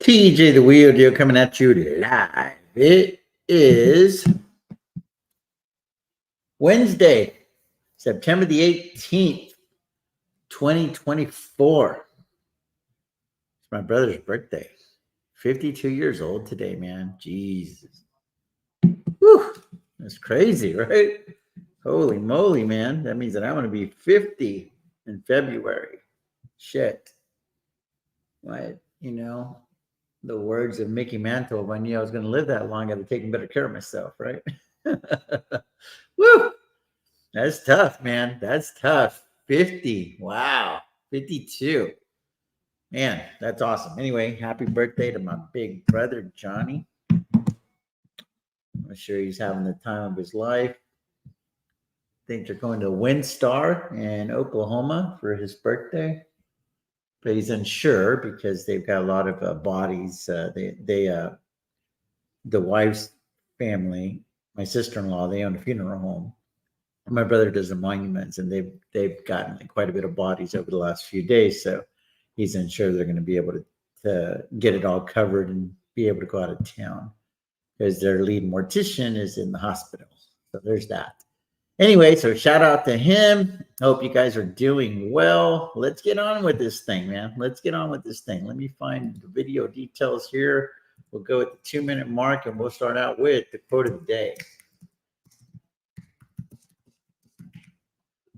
TJ the Wheel Deal coming at you live. It is Wednesday, September the 18th, 2024. It's my brother's birthday. 52 years old today, man. Jesus. Whew. That's crazy, right? Holy moly, man. That means that I'm going to be 50 in February. Shit. What? You know, the words of Mickey Mantle, if I knew I was going to live that long, I'd have taken better care of myself, right? Woo! That's tough, man. That's tough. 50. Wow. 52. Man, that's awesome. Anyway, happy birthday to my big brother, Johnny. I'm sure he's having the time of his life. I think they're going to WinStar in Oklahoma for his birthday. But he's unsure because they've got a lot of bodies. The wife's family, my sister-in-law, they own a funeral home. My brother does the monuments, and they've gotten like quite a bit of bodies over the last few days. So he's unsure they're going to be able to get it all covered and be able to go out of town because their lead mortician is in the hospital. So there's that. Anyway, so shout out to him. Hope you guys are doing well. Let's get on with this thing, man. Let's get on with this thing. Let me find the video details here. We'll go at the 2-minute mark, and we'll start out with the quote of the day.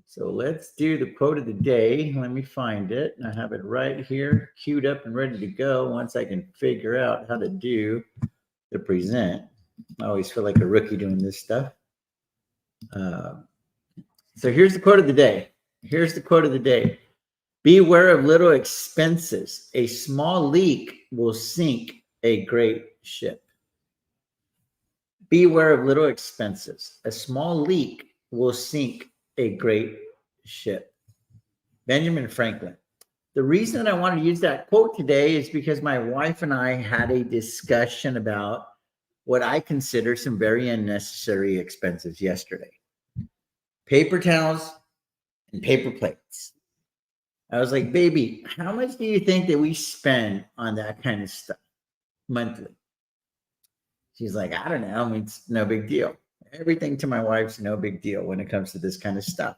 So let's do the quote of the day. Let me find it. I have it right here, queued up and ready to go once I can figure out how to do the present. I always feel like a rookie doing this stuff. So here's the quote of the day. Here's the quote of the day. Beware of little expenses. A small leak will sink a great ship. Beware of little expenses. A small leak will sink a great ship. Benjamin Franklin. The reason I wanted to use that quote today is because my wife and I had a discussion about what I consider some very unnecessary expenses yesterday. Paper towels and paper plates. I was like, baby, how much do you think that we spend on that kind of stuff monthly? She's like, I don't know. I mean, it's no big deal. Everything to my wife's no big deal when it comes to this kind of stuff.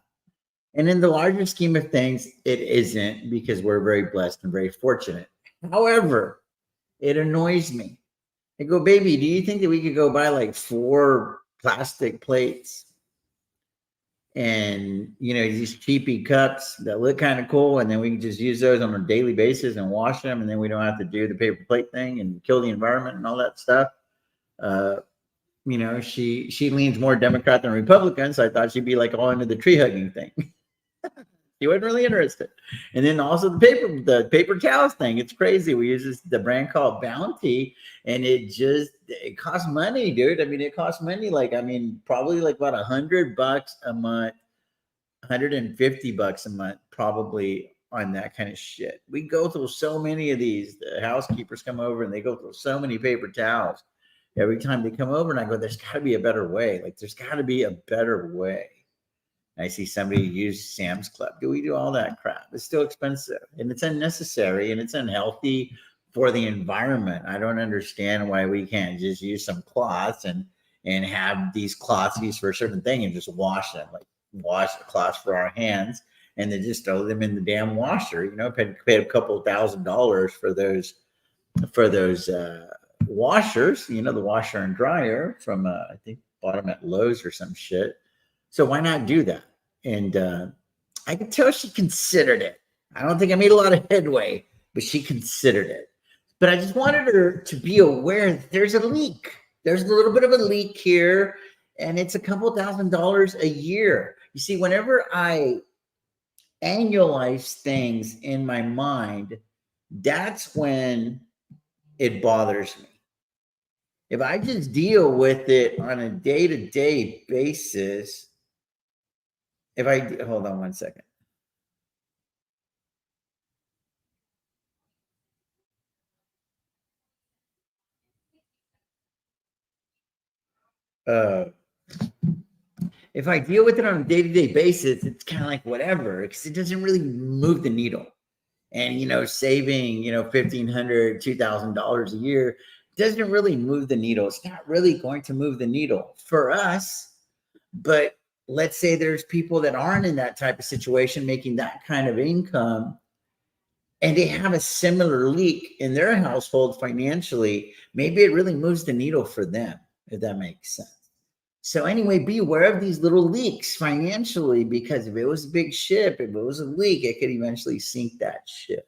And in the larger scheme of things, it isn't, because we're very blessed and very fortunate. However, it annoys me. I go, baby, do you think that we could go buy like 4 plastic plates and, you know, these cheapy cups that look kind of cool, and then we can just use those on a daily basis and wash them, and then we don't have to do the paper plate thing and kill the environment and all that stuff? You know, she leans more Democrat than Republican, so I thought she'd be like all into the tree hugging thing. She wasn't really interested. And then also the paper towels thing. It's crazy. We use the brand called Bounty, and it costs money, dude. I mean, it costs money. Like, I mean, probably like about $100 a month, $150 a month, probably, on that kind of shit. We go through so many of these. The housekeepers come over and they go through so many paper towels every time they come over, and I go, there's got to be a better way. Like, there's got to be a better way. I see somebody use Sam's Club. Do we do all that crap? It's still expensive, and it's unnecessary, and it's unhealthy for the environment. I don't understand why we can't just use some cloths and have these cloths used for a certain thing and just wash them, like wash the cloths for our hands, and then just throw them in the damn washer. You know, paid a couple $1,000 for those washers, you know, the washer and dryer from I think bought them at Lowe's or some shit. So why not do that? And I could tell she considered it. I don't think I made a lot of headway, but she considered it. But I just wanted her to be aware that there's a leak. There's a little bit of a leak here, and it's a couple $1,000s a year. You see, whenever I annualize things in my mind, that's when it bothers me. If I just deal with it on a day-to-day basis, hold on one second. If I deal with it on a day-to-day basis, it's kind of like whatever, because it doesn't really move the needle. And, saving, $1,500, $2,000 a year doesn't really move the needle. It's not really going to move the needle for us. But let's say there's people that aren't in that type of situation making that kind of income, and they have a similar leak in their household financially. Maybe it really moves the needle for them, if that makes sense. So anyway, be aware of these little leaks financially, because if it was a big ship, if it was a leak, it could eventually sink that ship.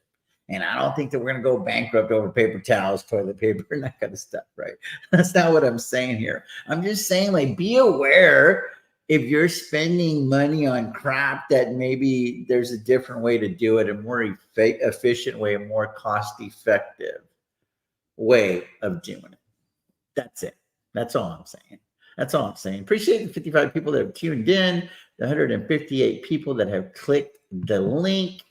And I don't think that we're going to go bankrupt over paper towels, toilet paper, and that kind of stuff, right? That's not what I'm saying here. I'm just saying, like, be aware if you're spending money on crap that maybe there's a different way to do it, a more efficient way, a more cost-effective way of doing it. That's it. That's all I'm saying. That's all I'm saying. Appreciate the 55 people that have tuned in, the 158 people that have clicked the link.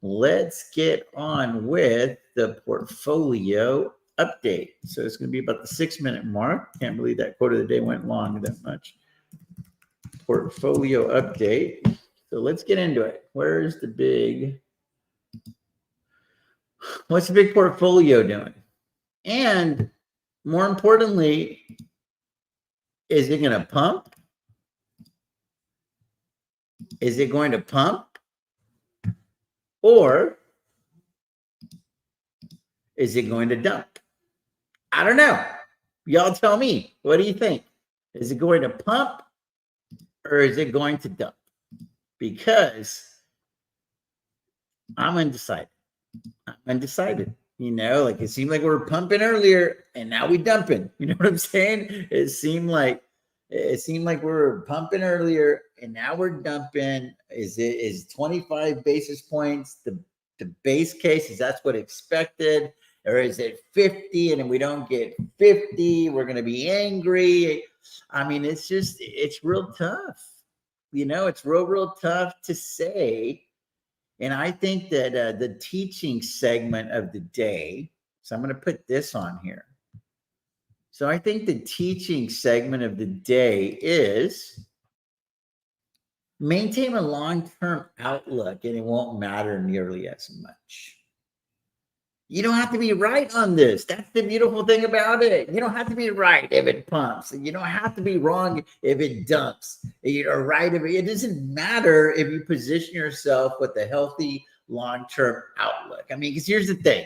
Let's get on with the portfolio update. So it's going to be about the 6-minute mark. Can't believe that quote of the day went long that much. Portfolio update. So let's get into it. What's the big portfolio doing? And more importantly, is it going to pump? Is it going to pump? Or is it going to dump? I don't know. Y'all tell me. What do you think? Is it going to pump or is it going to dump? Because I'm undecided. Like it seemed like we were pumping earlier and now we dumping. You know what I'm saying? It seemed like we were pumping earlier and now we're dumping. Is 25 basis points the base case? Is that's what expected? Or is it 50? And if we don't get 50, we're going to be angry. I mean, it's real tough. It's real tough to say. And I think that the teaching segment of the day, so I'm going to put this on here. So I think the teaching segment of the day is maintain a long-term outlook and it won't matter nearly as much. You don't have to be right on this. That's the beautiful thing about it. You don't have to be right if it pumps. You don't have to be wrong if it dumps. You're right if it doesn't matter if you position yourself with a healthy long-term outlook. I mean, because here's the thing.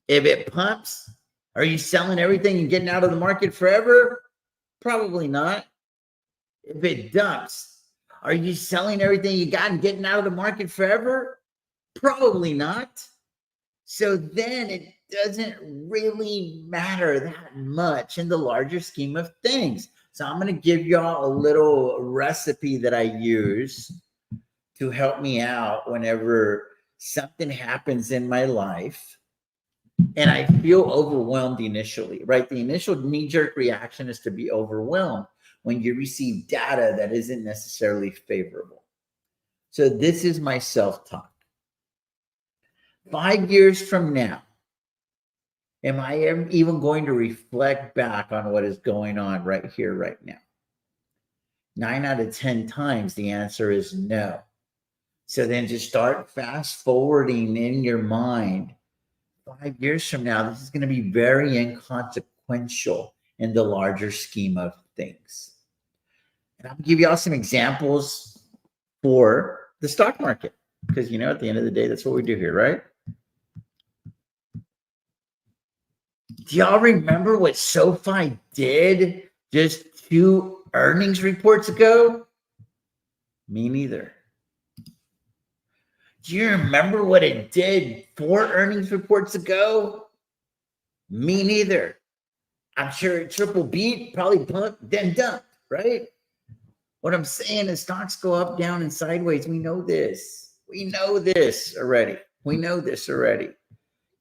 If it pumps, are you selling everything and getting out of the market forever? Probably not. If it dumps, are you selling everything you got and getting out of the market forever? Probably not. So then it doesn't really matter that much in the larger scheme of things. So I'm going to give y'all a little recipe that I use to help me out whenever something happens in my life and I feel overwhelmed initially, right? The initial knee-jerk reaction is to be overwhelmed when you receive data that isn't necessarily favorable. So this is my self-talk. 5 years from now, am I even going to reflect back on what is going on right here, right now? 9 out of 10 times, the answer is no. So then just start fast forwarding in your mind. 5 years from now, this is going to be very inconsequential in the larger scheme of things. And I'll give y'all some examples for the stock market, because, at the end of the day, that's what we do here, right? Do y'all remember what SoFi did just 2 earnings reports ago? Me neither. Do you remember what it did 4 earnings reports ago? Me neither. I'm sure it triple beat, probably pumped, then dumped, right? What I'm saying is stocks go up, down, and sideways. We know this. We know this already.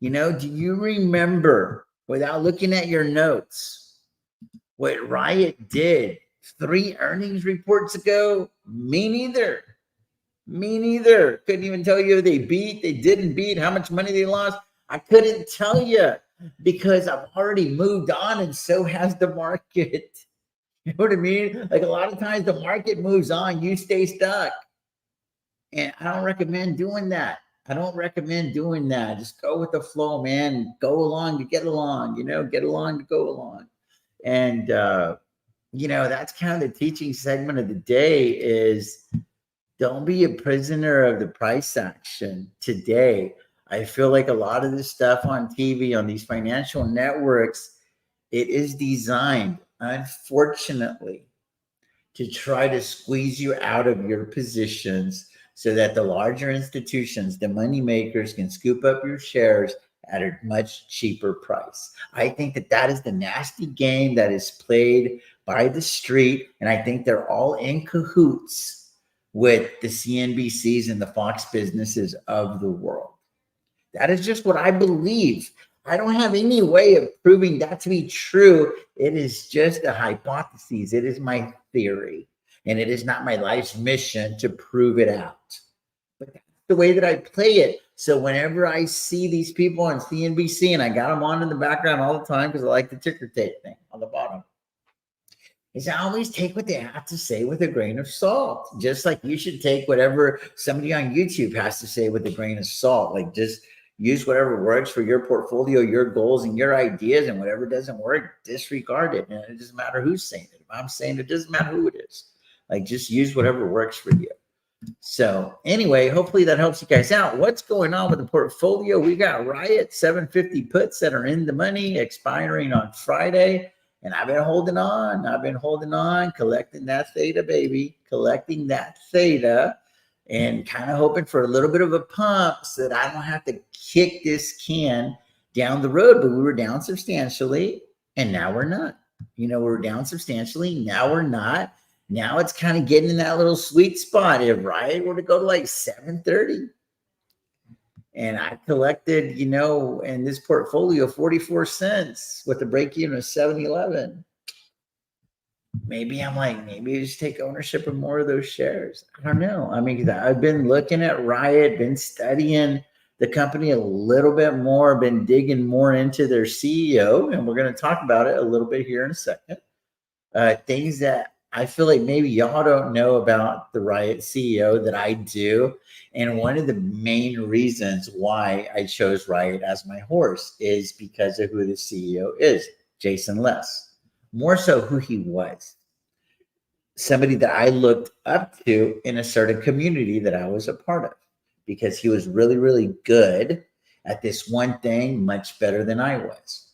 Do you remember, without looking at your notes, what RIOT did 3 earnings reports ago? Me neither. Couldn't even tell you if they beat, they didn't beat, how much money they lost. I couldn't tell you because I've already moved on and so has the market. You know what I mean? Like a lot of times the market moves on, you stay stuck. And I don't recommend doing that. I don't recommend doing that. Just go with the flow, man. Go along to get along, get along to go along. And, that's kind of the teaching segment of the day is don't be a prisoner of the price action today. I feel like a lot of this stuff on TV, on these financial networks, it is designed, unfortunately, to try to squeeze you out of your positions so that the larger institutions, the money makers, can scoop up your shares at a much cheaper price. I think that is the nasty game that is played by the street, and I think they're all in cahoots with the CNBCs and the Fox businesses of the world. That is just what I believe. I don't have any way of proving that to be true. It is just a hypothesis. It is my theory, and it is not my life's mission to prove it out. But that's the way that I play it. So whenever I see these people on CNBC, and I got them on in the background all the time because I like the ticker tape thing on the bottom, is I always take what they have to say with a grain of salt, just like you should take whatever somebody on YouTube has to say with a grain of salt. Like just use whatever works for your portfolio, your goals, and your ideas, and whatever doesn't work, disregard it. And it doesn't matter who's saying it. If I'm saying it, doesn't matter who it is. Like just use whatever works for you. So anyway, hopefully that helps you guys out. What's going on with the portfolio? We got RIOT 750 puts that are in the money, expiring on Friday. And I've been holding on, collecting that theta, baby, collecting that theta, and kind of hoping for a little bit of a pump so that I don't have to kick this can down the road. But we were down substantially, and now we're not. We're down substantially. Now we're not. Now it's kind of getting in that little sweet spot. If RIOT were to go to like 730, and I collected, in this portfolio, 44 cents with a break even of 7.11. Maybe maybe just take ownership of more of those shares. I don't know. I mean, I've been looking at RIOT, been studying the company a little bit more, been digging more into their CEO, and we're going to talk about it a little bit here in a second. Things that I feel like maybe y'all don't know about the RIOT CEO that I do. And one of the main reasons why I chose RIOT as my horse is because of who the CEO is, Jason Les. More so who he was. Somebody that I looked up to in a certain community that I was a part of, because he was really, really good at this one thing, much better than I was.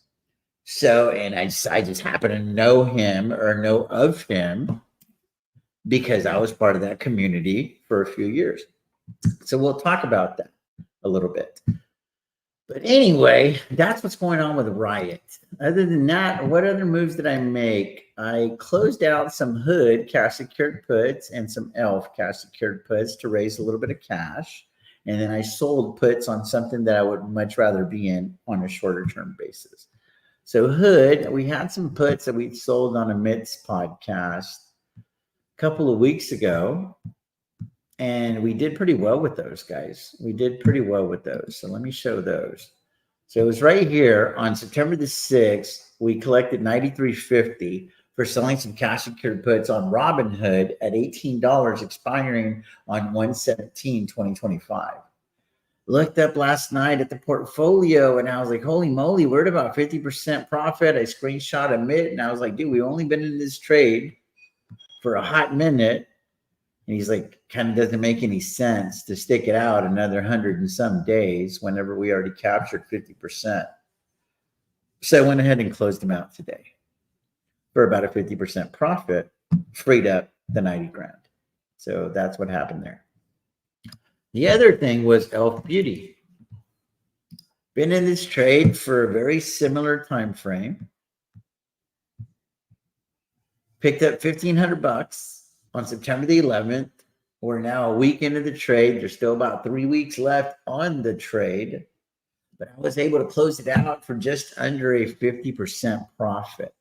So, and I just happen to know him or know of him because I was part of that community for a few years. So we'll talk about that a little bit. But anyway, that's what's going on with RIOT. Other than that, what other moves did I make? I closed out some Hood cash secured puts and some ELF cash secured puts to raise a little bit of cash. And then I sold puts on something that I would much rather be in on a shorter term basis. So Hood, we had some puts that we sold on a MITS podcast a couple of weeks ago. And we did pretty well with those, guys. We did pretty well with those. So let me show those. So it was right here on September the 6th. We collected $93.50 for selling some cash secured puts on Robinhood at $18, expiring on 1/17/2025. Looked up last night at the portfolio, and I was like, holy moly, we're at about 50% profit. I screenshot a MIT, and I was like, dude, we've only been in this trade for a hot minute. And he's like, kind of doesn't make any sense to stick it out another 100 and some days whenever we already captured 50%. So I went ahead and closed them out today for about a 50% profit, freed up the 90 grand. So that's what happened there. The other thing was Elf Beauty. Been in this trade for a very similar time frame. Picked up $1,500 on September the 11th. We're now a week into the trade. There's still about 3 weeks left on the trade, but I was able to close it out for just under a 50% profit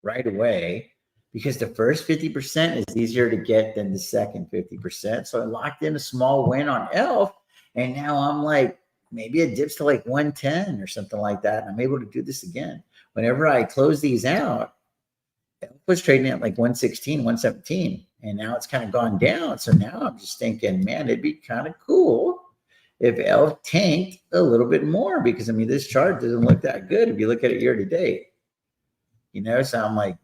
right away, because the first 50% is easier to get than the second 50%. So I locked in a small win on ELF, and now I'm like, maybe it dips to like 110 or something like that. And I'm able to do this again. Whenever I close these out, it was trading at like 116, 117, and now it's kind of gone down. So now I'm just thinking, man, it'd be kind of cool if ELF tanked a little bit more, because I mean, this chart doesn't look that good if you look at it year to date. So I'm like,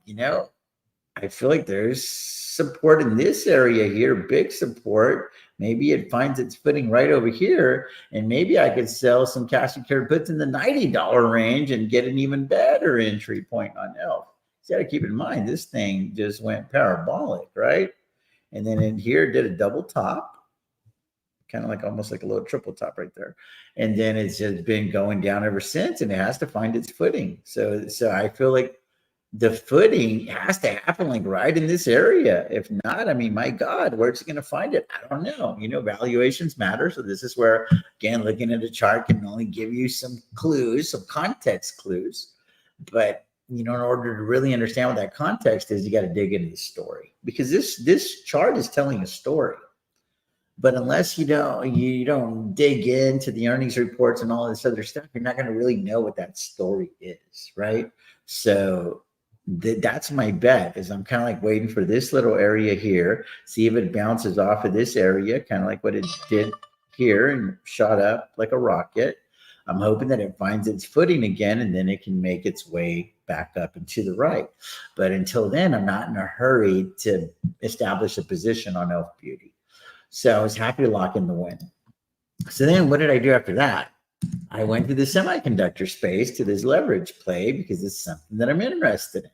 I feel like there's support in this area here, big support. Maybe it finds its footing right over here, and maybe I could sell some cash and carry puts in the $90 range and get an even better entry point on ELF. You got to keep in mind, this thing just went parabolic, right? And then in here, did a double top, kind of like almost like a little triple top right there. And then it's just been going down ever since, and it has to find its footing. So I feel like the footing has to happen like right in this area. If not, I mean, my God, where's it going to find it? I don't know. Valuations matter. So this is where, again, looking at a chart can only give you some clues, some context clues. But, in order to really understand what that context is, you got to dig into the story, because this chart is telling a story. But unless you don't dig into the earnings reports and all this other stuff, you're not going to really know what that story is, right? So that's my bet, is I'm kind of like waiting for this little area here, see if it bounces off of this area, kind of like what it did here and shot up like a rocket. I'm hoping that it finds its footing again, and then it can make its way back up and to the right. But until then, I'm not in a hurry to establish a position on Elf Beauty. So I was happy to lock in the win. So then what did I do after that? I went to the semiconductor space, to this leverage play, because it's something that I'm interested in.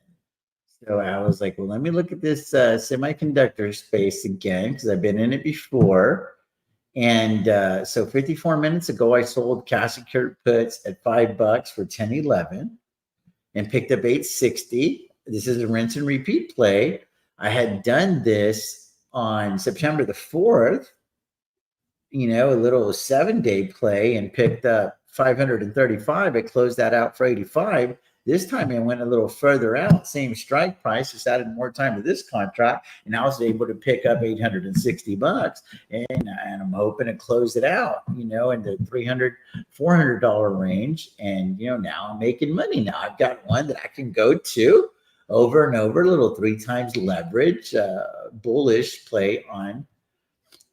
So I was like, well, let me look at this semiconductor space again, because I've been in it before. And so 54 minutes ago, I sold cash and carry puts at $5 for 10.11 and picked up 860. This is a rinse and repeat play. I had done this on September the 4th, a little 7-day play, and picked up 535. It closed that out for 85. This time I went a little further out, same strike price, just added more time to this contract, and I was able to pick up $860, and I'm hoping to close it out, in the $300, $400 range. And now I'm making money. Now I've got one that I can go to over and over, a little 3 times leverage, bullish play on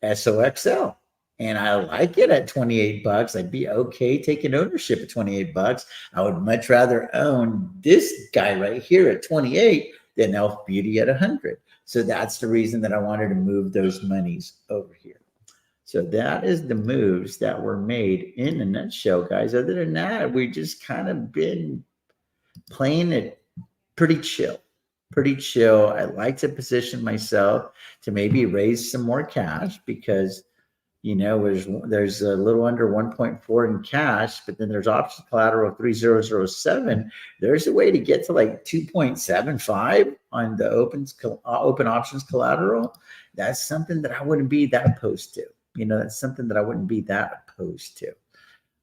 SOXL. And I like it at $28. I'd be okay taking ownership at $28. I would much rather own this guy right here at 28 than Elf Beauty at 100. So that's the reason that I wanted to move those monies over here. So that is the moves that were made in a nutshell, guys. Other than that, we just kind of been playing it pretty chill. I like to position myself to maybe raise some more cash, because there's a little under 1.4 in cash, but then there's option collateral 3007. There's a way to get to like 2.75 on the open options collateral. That's something that I wouldn't be that opposed to.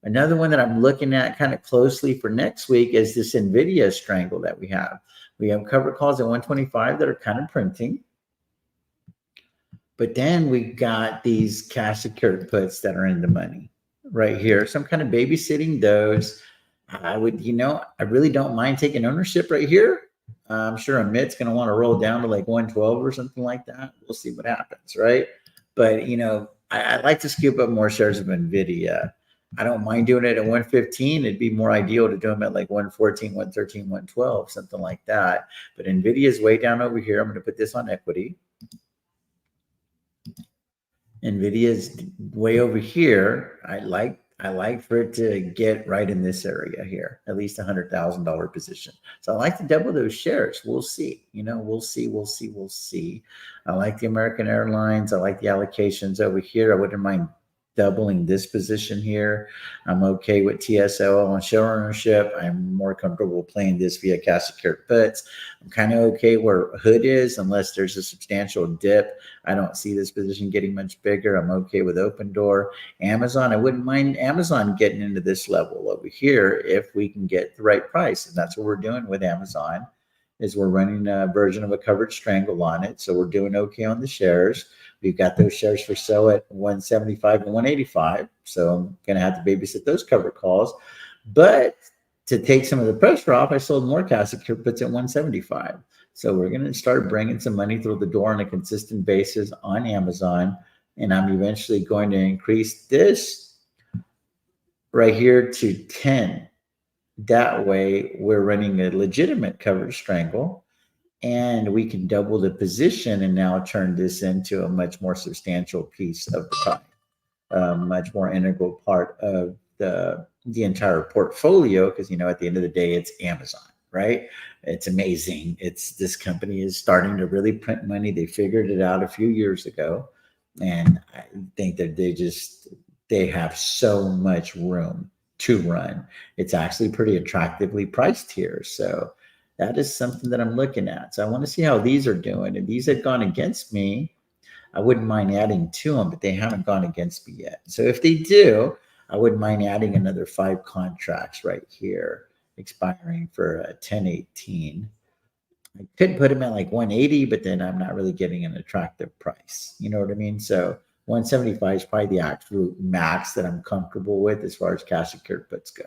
Another one that I'm looking at kind of closely for next week is this NVIDIA strangle that we have. We have covered calls at 125 that are kind of printing. But then we got these cash secured puts that are in the money right here. So I'm kind of babysitting those. I really don't mind taking ownership right here. I'm sure Amit's going to want to roll down to like 112 or something like that. We'll see what happens, right? But, I'd like to scoop up more shares of NVIDIA. I don't mind doing it at 115. It'd be more ideal to do them at like 114, 113, 112, something like that. But NVIDIA is way down over here. I'm going to put this on equity. NVIDIA is way over here. I like for it to get right in this area here, at least $100,000 position. So I like to double those shares. We'll see. We'll see. I like the American Airlines. I like the allocations over here. I wouldn't mind doubling this position here. I'm okay with TSO on share ownership. I'm more comfortable playing this via cash secured puts. I'm kind of okay where Hood is, unless there's a substantial dip. I don't see this position getting much bigger. I'm okay with Open Door. Amazon, I wouldn't mind Amazon getting into this level over here if we can get the right price. And that's what we're doing with Amazon, is we're running a version of a covered strangle on it. So we're doing okay on the shares. We've got those shares for sale at 175 and 185. So I'm going to have to babysit those covered calls. But to take some of the pressure off, I sold more cash secured puts at 175. So we're going to start bringing some money through the door on a consistent basis on Amazon. And I'm eventually going to increase this right here to 10. That way, we're running a legitimate covered strangle, and we can double the position and now turn this into a much more substantial piece of the pie, a much more integral part of the entire portfolio. Because at the end of the day, it's Amazon, right? It's amazing. This company is starting to really print money. They figured it out a few years ago, and I think that they have so much room to run. It's actually pretty attractively priced here. So that is something that I'm looking at. So I want to see how these are doing. If these had gone against me, I wouldn't mind adding to them, but they haven't gone against me yet. So if they do, I wouldn't mind adding another 5 contracts right here, expiring for 1018. I could put them at like 180, but then I'm not really getting an attractive price. You know what I mean? So 175 is probably the absolute max that I'm comfortable with as far as cash secured puts go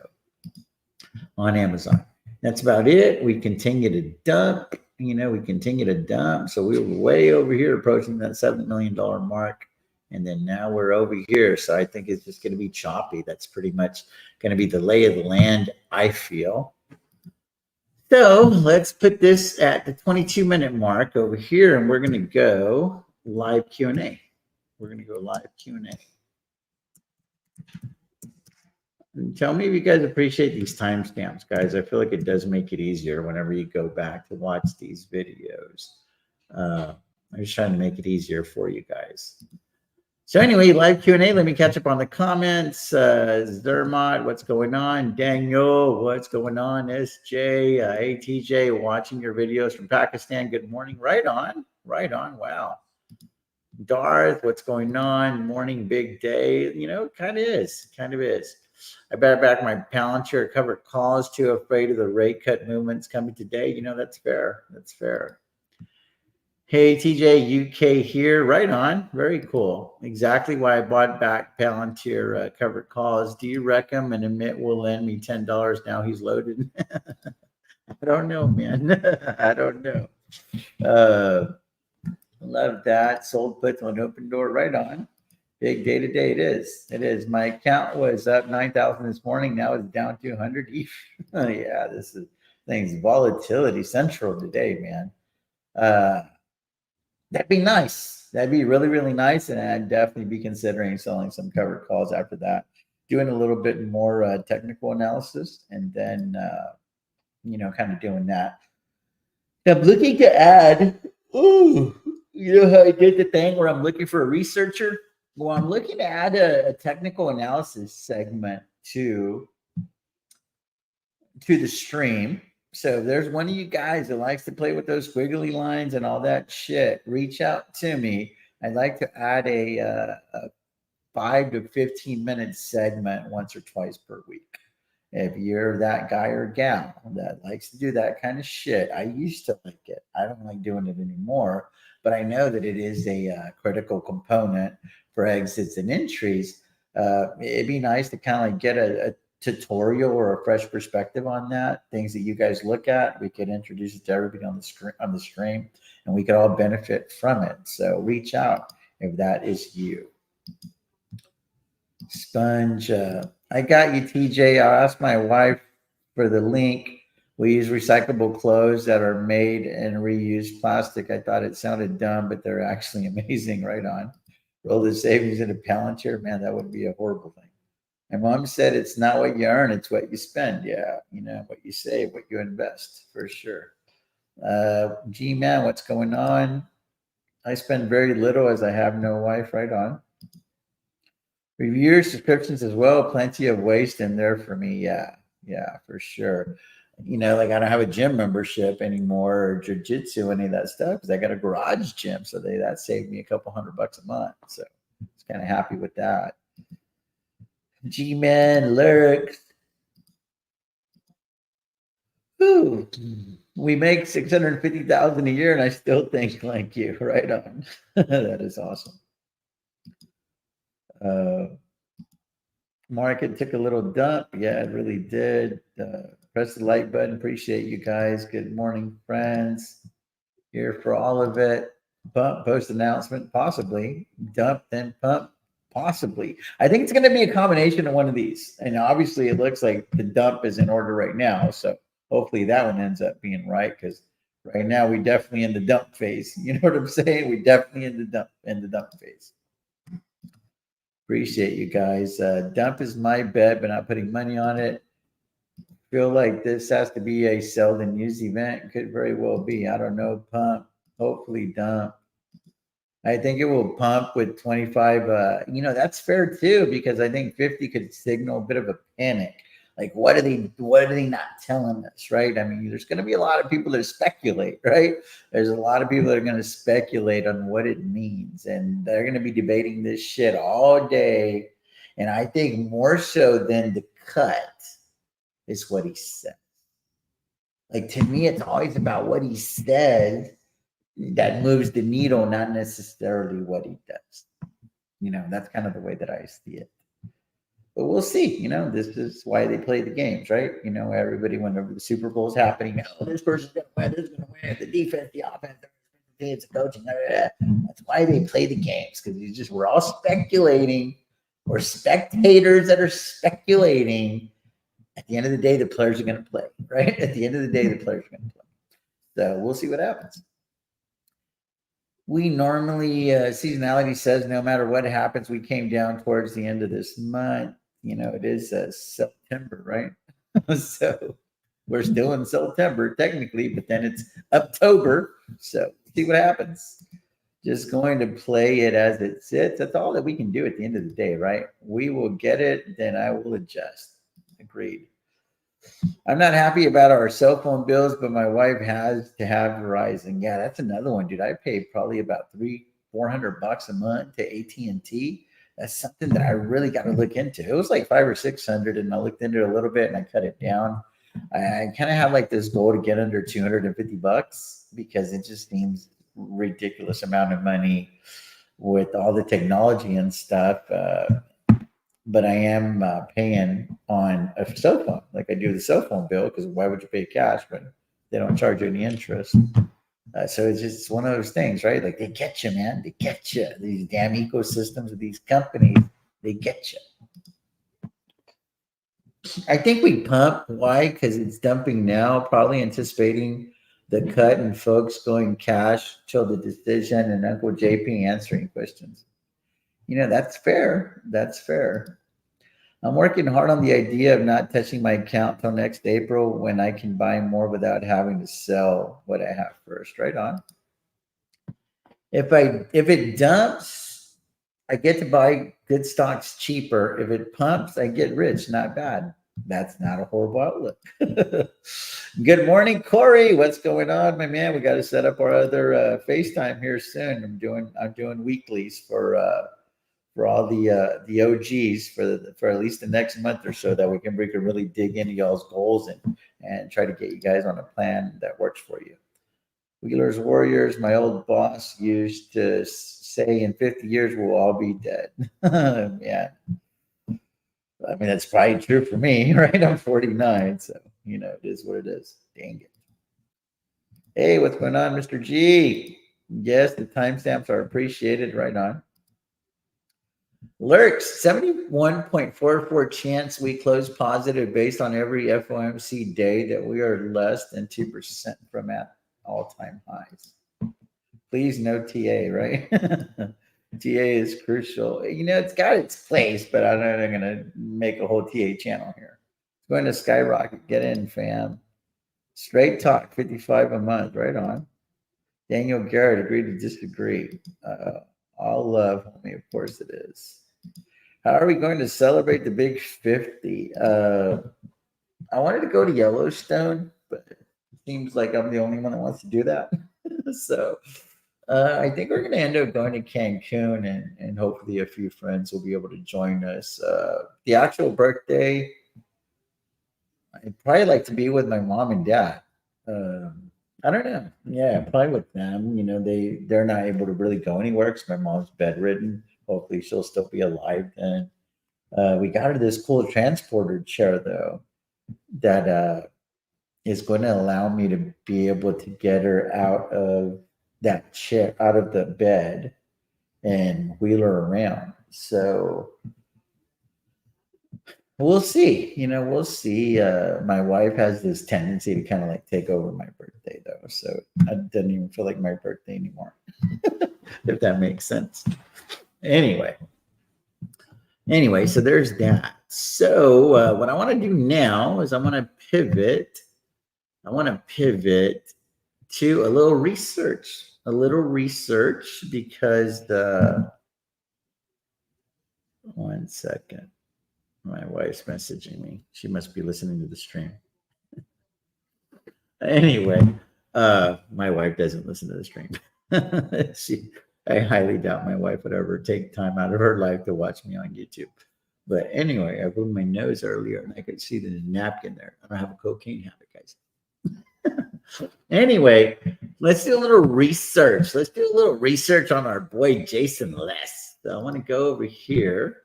on Amazon. That's about it. We continue to dump. We continue to dump. So we were way over here approaching that $7 million mark. And then now we're over here. So I think it's just going to be choppy. That's pretty much going to be the lay of the land, I feel. So let's put this at the 22-minute mark over here, and we're going to go live Q&A. We're going to go live Q&A. And tell me if you guys appreciate these timestamps, guys. I feel like it does make it easier whenever you go back to watch these videos. I'm just trying to make it easier for you guys. So anyway, live Q&A. Let me catch up on the comments. Zermot, what's going on? Daniel, what's going on? SJ, hey TJ, watching your videos from Pakistan. Good morning. Right on. Right on. Wow. Darth, what's going on? Morning, big day. It kind of is. Kind of is. I better back my Palantir covered calls. Too afraid of the rate cut movements coming today. That's fair. That's fair. Hey, TJ, UK here. Right on. Very cool. Exactly why I bought back Palantir covered calls. Do you reckon an Amit will lend me $10 now he's loaded? I don't know, man. I don't know. Love that. Sold puts on open door. Right on. Big day today. It is. It is. My account was up 9,000 this morning. Now it's down 200. Yeah, this is things volatility central today, man. That'd be nice. That'd be really, really nice. And I'd definitely be considering selling some covered calls after that, doing a little bit more technical analysis, and then, kind of doing that. I'm looking to add, how I did the thing where I'm looking for a researcher? Well, I'm looking to add a technical analysis segment to the stream. So if there's one of you guys that likes to play with those squiggly lines and all that shit, reach out to me. I'd like to add a 5 to 15 minute segment once or twice per week. If you're that guy or gal that likes to do that kind of shit, I used to like it. I don't like doing it anymore, but I know that it is a critical component for exits and entries. It'd be nice to kind of like get a tutorial or a fresh perspective on that, things that you guys look at. We could introduce it to everybody on the stream, and we could all benefit from it. So reach out if that is you. Sponge, I got you, TJ. I'll ask my wife for the link. We use recyclable clothes that are made in reused plastic. I thought it sounded dumb, but they're actually amazing. Right on. Roll the savings into Palantir. Man, that would be a horrible thing. My mom said it's not what you earn, it's what you spend. Yeah, what you save, what you invest, for sure. G-Man, what's going on? I spend very little as I have no wife. Right on. Reviewer subscriptions as well. Plenty of waste in there for me. Yeah, for sure. Like I don't have a gym membership anymore, or jiu-jitsu, any of that stuff, because I got a garage gym. So that saved me a couple $100 a month. So I was kind of happy with that. G-Man lurks. Ooh, we make $650,000 a year, and I still think like you. Right on. That is awesome. Market took a little dump. Yeah, it really did. Press the like button. Appreciate you guys. Good morning, friends. Here for all of it. Pump, post announcement, possibly. Dump, then pump, possibly. I think it's going to be a combination of one of these. And obviously, it looks like the dump is in order right now. So hopefully that one ends up being right, because right now we definitely in the dump phase. You know what I'm saying? We definitely in the dump phase. Appreciate you guys. Dump is my bet, but not putting money on it. Feel like this has to be a seldom used event. Could very well be. I don't know. Pump. Hopefully dump. I think it will pump with 25. That's fair too, because I think 50 could signal a bit of a panic. Like, what are they not telling us, right? I mean, there's going to be a lot of people that speculate, right? There's a lot of people that are going to speculate on what it means, and they're going to be debating this shit all day. And I think more so than the cut is what he said. Like, to me, it's always about what he says that moves the needle, not necessarily what he does. That's kind of the way that I see it. But we'll see. This is why they play the games, right? Everybody, whenever the Super Bowl is happening, this person's going to win, this is going to win, the defense, the offense, the teams, the coaching. That's why they play the games, because we're all speculating. We're spectators that are speculating. At the end of the day, the players are going to play, right? At the end of the day, the players are going to play. So we'll see what happens. We normally, seasonality says no matter what happens, we came down towards the end of this month. It is September, right? So we're still in September technically, but then it's October. So see what happens. Just going to play it as it sits. That's all that we can do at the end of the day, right? We will get it, then I will adjust. Agreed. I'm not happy about our cell phone bills, but my wife has to have Verizon. Yeah, that's another one, dude. I pay probably about $300-400 a month to AT&T. That's something that I really got to look into. It was like $500 or $600, and I looked into it a little bit and I cut it down. I kind of have like this goal to get under $250 because it just seems ridiculous amount of money with all the technology and stuff. But I am paying on a cell phone, like I do the cell phone bill, because why would you pay cash when they don't charge you any interest? So it's just one of those things, right? Like, they get you, man. They get you. These damn ecosystems of these companies, they get you. I think we pump. Why? Because it's dumping now, probably anticipating the cut and folks going cash till the decision and Uncle JP answering questions. That's fair. That's fair. I'm working hard on the idea of not touching my account till next April, when I can buy more without having to sell what I have first. Right on. If it dumps, I get to buy good stocks cheaper. If it pumps, I get rich. Not bad. That's not a horrible outlook. Good morning, Corey. What's going on, my man? We got to set up our other FaceTime here soon. I'm doing weeklies for all the OGs for at least the next month or so, that we can really dig into y'all's goals and try to get you guys on a plan that works for you. Wheelers Warriors, my old boss used to say in 50 years we'll all be dead. Yeah. I mean, that's probably true for me, right? I'm 49, so it is what it is. Dang it. Hey, what's going on, Mr. G? Yes, the timestamps are appreciated. Right on. Lurks, 71.44 chance we close positive based on every FOMC day, that we are less than 2% from at all-time highs. Please no TA, right? TA is crucial. It's got its place, but I'm not going to make a whole TA channel here. It's going to skyrocket. Get in, fam. Straight talk, 55 a month. Right on. Daniel Garrett, agree to disagree. All love, homie. Of course it is. How are we going to celebrate the big 50? I wanted to go to Yellowstone, but it seems like I'm the only one that wants to do that. So I think we're going to end up going to Cancun, and hopefully a few friends will be able to join us. The actual birthday, I'd probably like to be with my mom and dad. I don't know. Yeah, probably with them. They're not able to really go anywhere because my mom's bedridden. Hopefully she'll still be alive then. We got her this cool transporter chair, though, that is going to allow me to be able to get her out of that chair, out of the bed, and wheel her around. So we'll see. We'll see. My wife has this tendency to kind of like take over my birthday, though. So I didn't even feel like my birthday anymore, if that makes sense. Anyway, so there's that. So what I want to do now is I want to pivot. To a little research. Because one second. My wife's messaging me. She must be listening to the stream. Anyway, my wife doesn't listen to the stream. I highly doubt my wife would ever take time out of her life to watch me on YouTube. But anyway, I rubbed my nose earlier and I could see the napkin there. I don't have a cocaine habit, guys. Anyway, let's do a little research. On our boy Jason Les. So I want to go over here.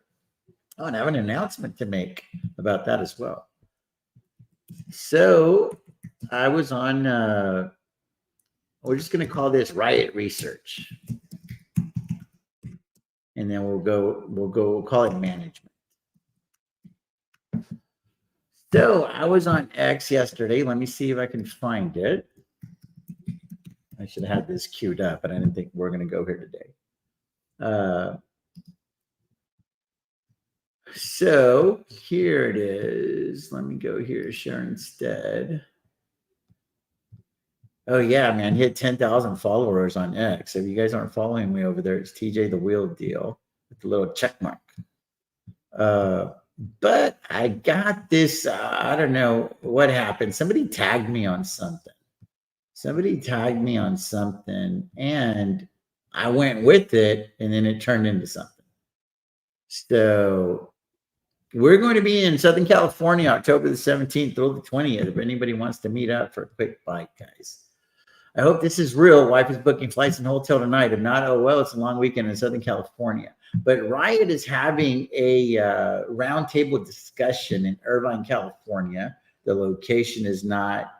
Oh, and I have an announcement to make about that as well. So I was on, we're just going to call this Riot Research. And then we'll call it management. So I was on X yesterday. Let me see if I can find it. I should have had this queued up, but I didn't think we're going to go here today. So here it is. Let me go here, share instead. Oh yeah, man, hit 10,000 followers on X. If you guys aren't following me over there, it's TJ the Wheel Deal with the little check mark. But I got this, I don't know what happened. Somebody tagged me on something. And I went with it, and then it turned into something. So we're going to be in Southern California, October the 17th through the 20th. If anybody wants to meet up for a quick bite, guys. I hope this is real. Wife is booking flights and hotel tonight. If not, oh well, it's a long weekend in Southern California. But Riot is having a roundtable discussion in Irvine, California. The location is not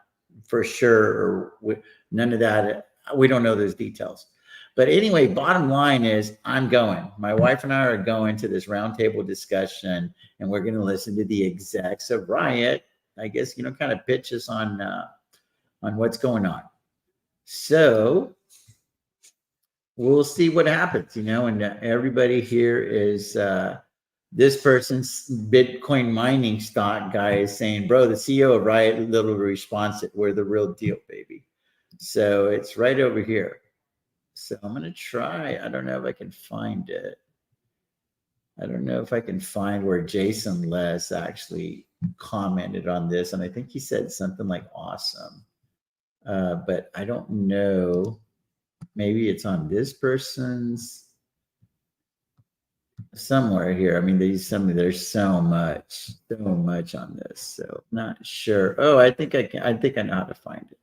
for sure, or none of that. We don't know those details. But anyway, bottom line is I'm going. My wife and I are going to this roundtable discussion, and we're going to listen to the execs of Riot, I guess, kind of pitch us on what's going on. So we'll see what happens, and everybody here is this person's Bitcoin mining stock guy is saying, bro, the CEO of Riot literally responds, we're the real deal, baby. So it's right over here. So I'm going to try. I don't know if I can find it. I don't know if I can find where Jason Les actually commented on this. And I think he said something like awesome. But I don't know. Maybe it's on this person's somewhere here. I mean, there's so much on this. So not sure. Oh, I think I know how to find it.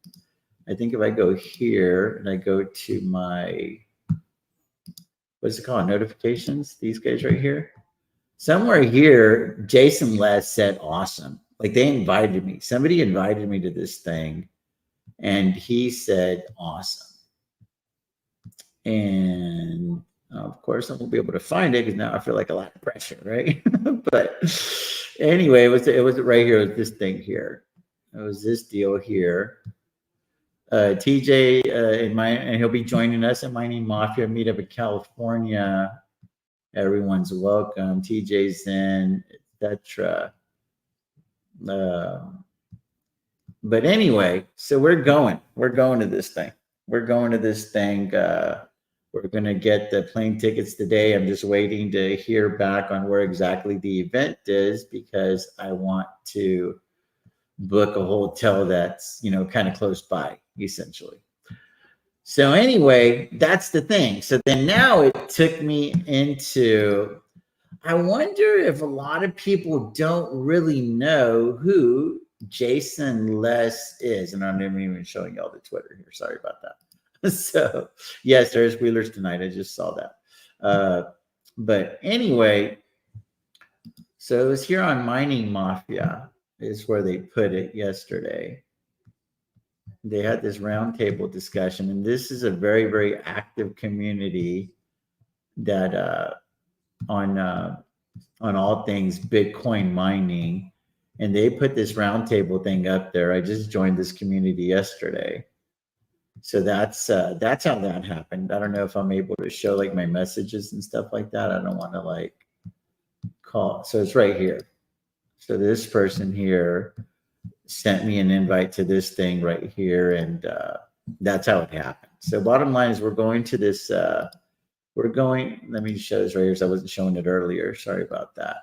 I think if I go here and I go to my, what's it called? Notifications, these guys right here. Somewhere here, Jason Les said awesome. Like they invited me. Somebody invited me to this thing and he said awesome. And of course, I won't be able to find it because now I feel like a lot of pressure, right? But anyway, it was right here. It was this thing here. It was this deal here. TJ and he'll be joining us at Mining Mafia meetup in California. Everyone's welcome. TJ's in, etc. But anyway, so we're going to this thing. We're going to get the plane tickets today. I'm just waiting to hear back on where exactly the event is because I want to book a hotel that's, kind of close by, essentially. So anyway, that's the thing. So then now it took me into, I wonder if a lot of people don't really know who Jason Les is. And I'm not even showing y'all the Twitter here. Sorry about that. So yes, there's Wheelers tonight. I just saw that. But anyway, so it was here on Mining Mafia is where they put it yesterday. They had this roundtable discussion, and this is a very, very active community that on all things Bitcoin mining, and they put this roundtable thing up there. I just joined this community yesterday, so that's how that happened. I don't know if I'm able to show like my messages and stuff like that. I don't want to like call. So it's right here. So this person here sent me an invite to this thing right here, and that's how it happened. So bottom line is we're going to this. Let me show this right here, so I wasn't showing it earlier. Sorry about that.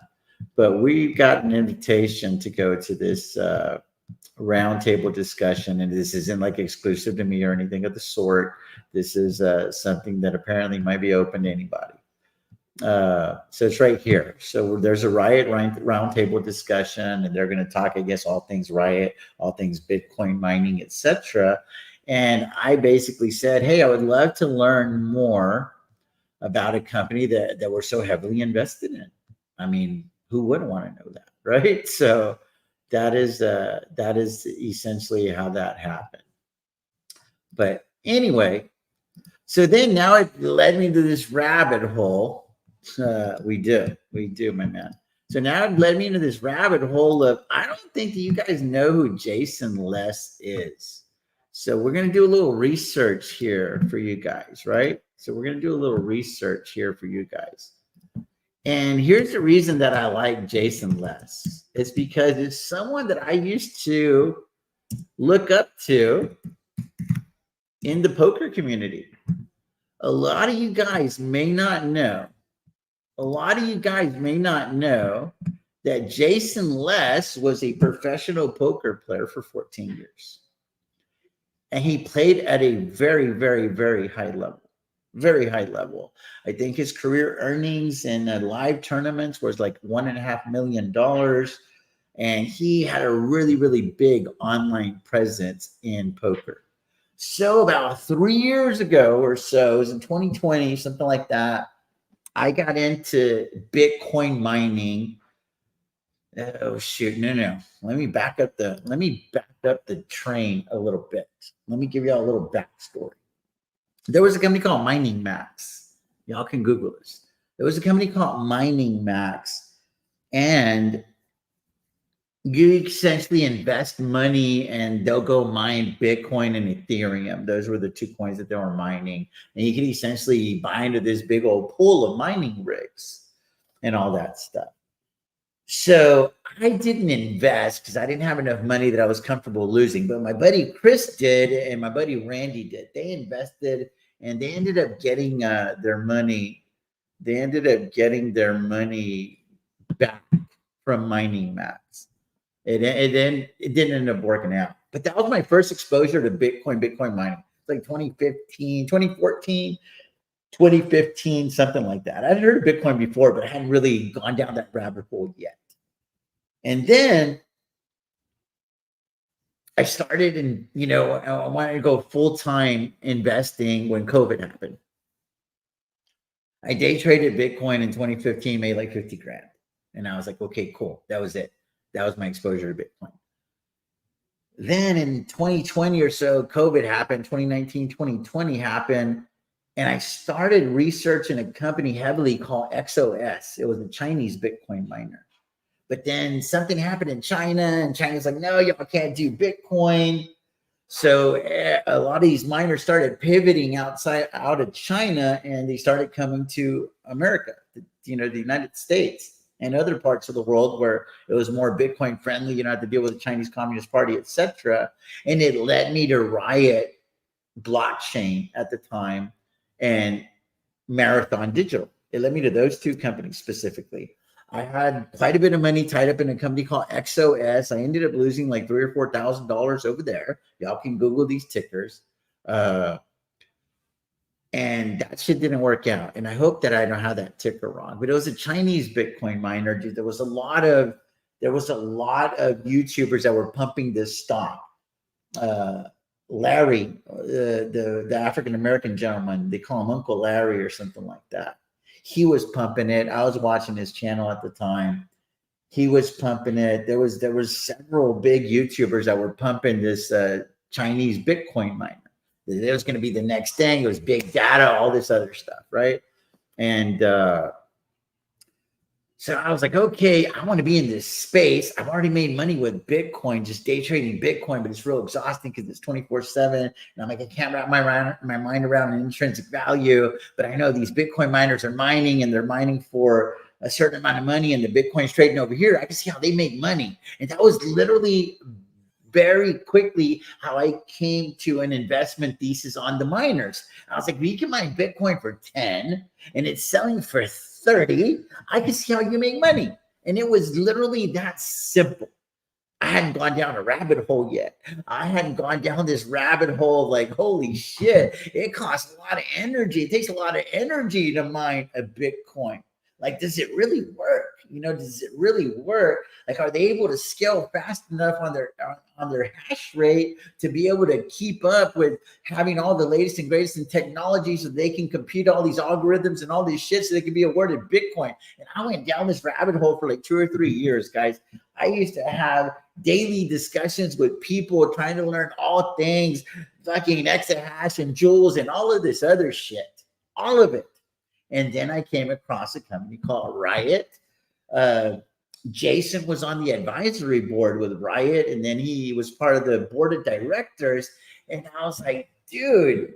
But we got an invitation to go to this roundtable discussion, and this isn't like exclusive to me or anything of the sort. This is something that apparently might be open to anybody. So it's right here. So there's a RIOT roundtable discussion, and they're going to talk, I guess, all things RIOT, all things Bitcoin mining, etc. And I basically said, hey, I would love to learn more about a company that we're so heavily invested in. I mean, who wouldn't want to know that, right? So that is essentially how that happened. But anyway, so then now it led me to this rabbit hole. We do, my man. So now it led me into this rabbit hole of, I don't think that you guys know who Jason Les is. So we're going to do a little research here for you guys, right? So we're going to do a little research here for you guys. And here's the reason that I like Jason Les. It's because it's someone that I used to look up to in the poker community. A lot of you guys may not know. That Jason Les was a professional poker player for 14 years. And he played at a very, very, very high level. Very high level. I think his career earnings in live tournaments was like $1.5 million. And he had a really, really big online presence in poker. So about 3 years ago or so, it was in 2020, something like that, I got into Bitcoin mining. Oh shoot, no. Let me back up the train a little bit. Let me give y'all a little backstory. There was a company called Mining Max. Y'all can Google this. There was a company called Mining Max, and you essentially invest money and they'll go mine Bitcoin and Ethereum. Those were the two coins that they were mining. And you can essentially buy into this big old pool of mining rigs and all that stuff. So I didn't invest because I didn't have enough money that I was comfortable losing. But my buddy Chris did, and my buddy Randy did. They invested, and they ended up getting their money. They ended up getting their money back from Mining Max. It didn't end up working out. But that was my first exposure to Bitcoin mining. It's like 2014, something like that. I'd heard of Bitcoin before, but I hadn't really gone down that rabbit hole yet. And then I started, and I wanted to go full-time investing when COVID happened. I day traded Bitcoin in 2015, made like 50 grand. And I was like, okay, cool. That was it. That was my exposure to Bitcoin. Then in 2020 or so, COVID happened, 2019, 2020 happened. And I started researching a company heavily called XOS. It was a Chinese Bitcoin miner. But then something happened in China, and China's like, no, y'all can't do Bitcoin. So a lot of these miners started pivoting out of China, and they started coming to America, the United States and other parts of the world where it was more Bitcoin friendly. You don't have to deal with the Chinese Communist Party, etc. And it led me to RIOT blockchain at the time and Marathon Digital. It led me to those two companies specifically. I had quite a bit of money tied up in a company called XOS. I ended up losing like $3,000 or $4,000 over there. Y'all can Google these tickers. And that shit didn't work out. And I hope that I don't have that ticker wrong. But it was a Chinese Bitcoin miner. Dude, there was a lot of YouTubers that were pumping this stock. Larry, the African American gentleman, they call him Uncle Larry or something like that. He was pumping it. I was watching his channel at the time. He was pumping it. There was several big YouTubers that were pumping this Chinese Bitcoin miner. It was going to be the next thing. It was big data, all this other stuff, right? And So I was like, okay, I want to be in this space. I've already made money with Bitcoin, just day trading Bitcoin, but it's real exhausting because it's 24/7. And I'm like, I can't wrap my mind around an intrinsic value. But I know these Bitcoin miners are mining and they're mining for a certain amount of money, and the Bitcoin's trading over here. I can see how they make money. And that was literally very quickly how I came to an investment thesis on the miners. I was like, we can mine Bitcoin for 10 and it's selling for 30. I can see how you make money. And it was literally that simple. I hadn't gone down a rabbit hole yet. I hadn't gone down this rabbit hole of like, holy shit, it costs a lot of energy. It takes a lot of energy to mine a Bitcoin. Like, does it really work? Does it really work? Like, are they able to scale fast enough on their hash rate to be able to keep up with having all the latest and greatest in technology so they can compute all these algorithms and all this shit so they can be awarded Bitcoin? And I went down this rabbit hole for like 2 or 3 years, guys. I used to have daily discussions with people trying to learn all things, fucking exahash and joules and all of this other shit, all of it. And then I came across a company called RIOT. Jason was on the advisory board with RIOT, and then he was part of the board of directors. And I was like, dude,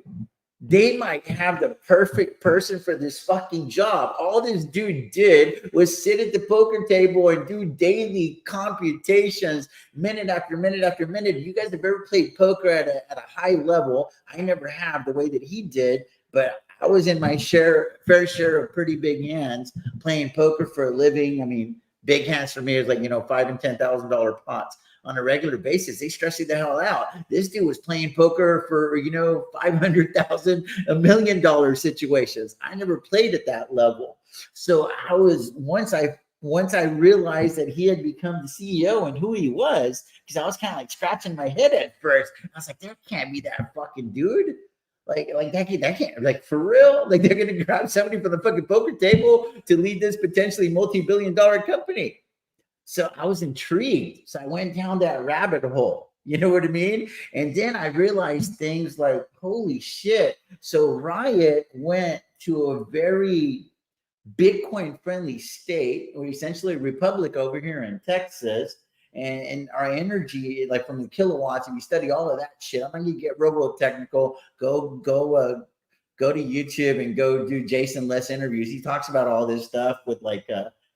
they might have the perfect person for this fucking job. All this dude did was sit at the poker table and do daily computations, minute after minute after minute. You guys have ever played poker at a high level? I never have the way that he did, but I was in my fair share of pretty big hands playing poker for a living. I mean, big hands for me is like, $5,000 and $10,000 pots on a regular basis. They stress you the hell out. This dude was playing poker for, $500,000, $1 million situations. I never played at that level. So once I realized that he had become the CEO and who he was, because I was kind of like scratching my head at first. I was like, there can't be that fucking dude. Like that can't, like, for real? Like, they're gonna grab somebody from the fucking poker table to lead this potentially multi-billion-dollar company. So I was intrigued. So I went down that rabbit hole. You know what I mean? And then I realized things like, holy shit. So RIOT went to a very Bitcoin friendly state, or essentially a republic over here in Texas. And our energy, like from the kilowatts, and you study all of that shit. I'm gonna get robo technical. Go to YouTube and go do Jason Less interviews. He talks about all this stuff with like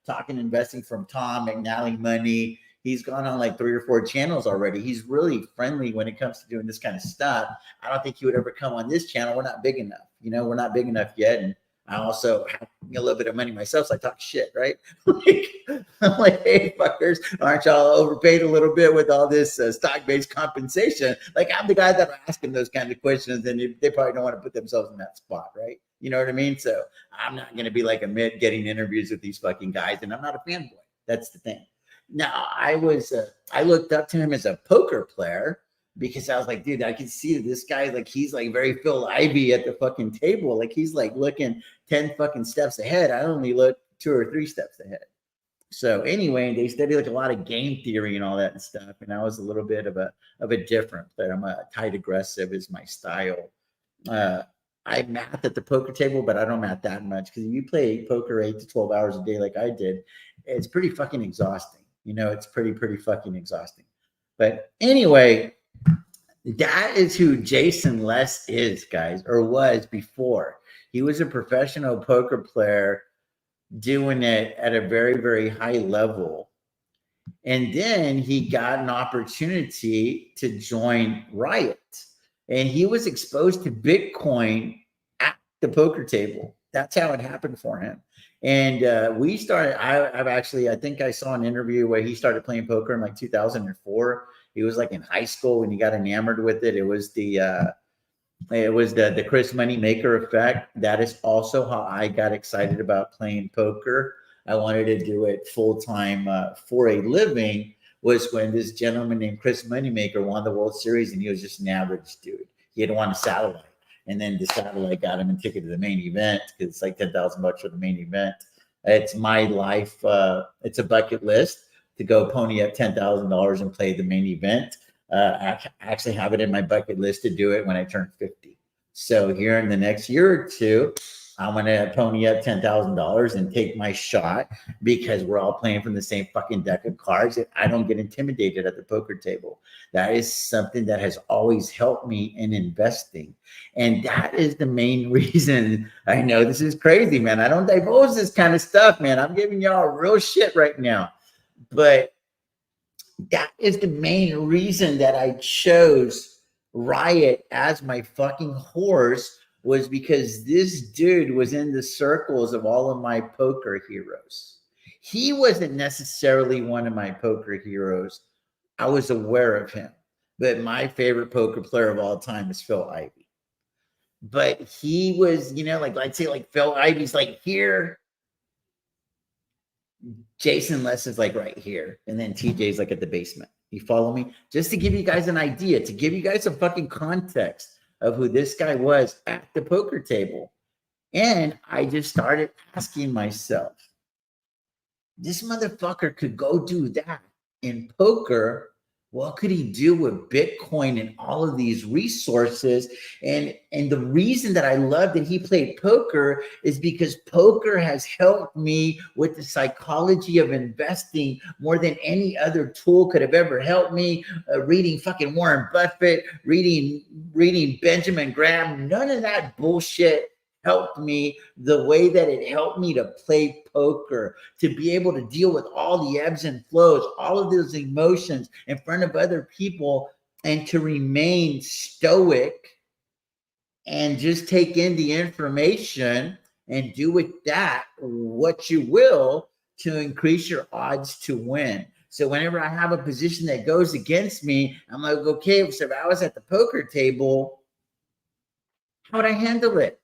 talking investing from Tom McNally Money. He's gone on like 3 or 4 channels already. He's really friendly when it comes to doing this kind of stuff. I don't think he would ever come on this channel. We're not big enough. We're not big enough yet. And I also have a little bit of money myself, so I talk shit, right? I'm like, hey, fuckers, aren't y'all overpaid a little bit with all this stock-based compensation? Like, I'm the guy that are asking those kind of questions, and they probably don't want to put themselves in that spot, right? You know what I mean? So I'm not going to be like a mid getting interviews with these fucking guys, and I'm not a fanboy. That's the thing. Now, I looked up to him as a poker player, because I was like, dude, I can see this guy, like, he's like very Phil Ivey at the fucking table. Like, he's like looking 10 fucking steps ahead. I only look 2 or 3 steps ahead. So anyway, they study like a lot of game theory and all that and stuff. And I was a little bit of a different, but I'm a tight aggressive is my style. I math at the poker table, but I don't math that much, because if you play poker 8 to 12 hours a day like I did, it's pretty fucking exhausting. It's pretty fucking exhausting. But anyway, that is who Jason Less is, guys, or was before. He was a professional poker player doing it at a very, very high level. And then he got an opportunity to join RIOT. And he was exposed to Bitcoin at the poker table. That's how it happened for him. And we started, I think I saw an interview where he started playing poker in like 2004. He was like in high school when he got enamored with it. It was the Chris Moneymaker effect. That is also how I got excited about playing poker. I wanted to do it full time for a living. Was when this gentleman named Chris Moneymaker won the World Series, and he was just an average dude. He had won a satellite, and then the satellite got him a ticket to the main event, because it's like $10,000 for the main event. It's my life. It's a bucket list to go pony up $10,000 and play the main event. I actually have it in my bucket list to do it when I turn 50. So here in the next year or two, I want to pony up $10,000 and take my shot because we're all playing from the same fucking deck of cards. I don't get intimidated at the poker table. That is something that has always helped me in investing. And that is the main reason. I know this is crazy, man. I don't divulge this kind of stuff, man. I'm giving y'all real shit right now. But that is the main reason that I chose RIOT as my fucking horse, was because this dude was in the circles of all of my poker heroes. He wasn't necessarily one of my poker heroes. I was aware of him, but my favorite poker player of all time is Phil Ivey. But he was, you know, like, I'd say like Phil Ivey's like here. Jason Les is like right here, and then TJ's like at the basement. You follow me? Just to give you guys an idea, to give you guys some fucking context of who this guy was at the poker table. And I just started asking myself, this motherfucker could go do that in poker. What could he do with Bitcoin and all of these resources? And the reason that I love that he played poker is because poker has helped me with the psychology of investing more than any other tool could have ever helped me. Reading fucking Warren Buffett, reading Benjamin Graham, none of that bullshit helped me the way that it helped me to play poker, to be able to deal with all the ebbs and flows, all of those emotions in front of other people, and to remain stoic and just take in the information and do with that what you will to increase your odds to win. So whenever I have a position that goes against me, I'm like, okay, so if I was at the poker table, how would I handle it?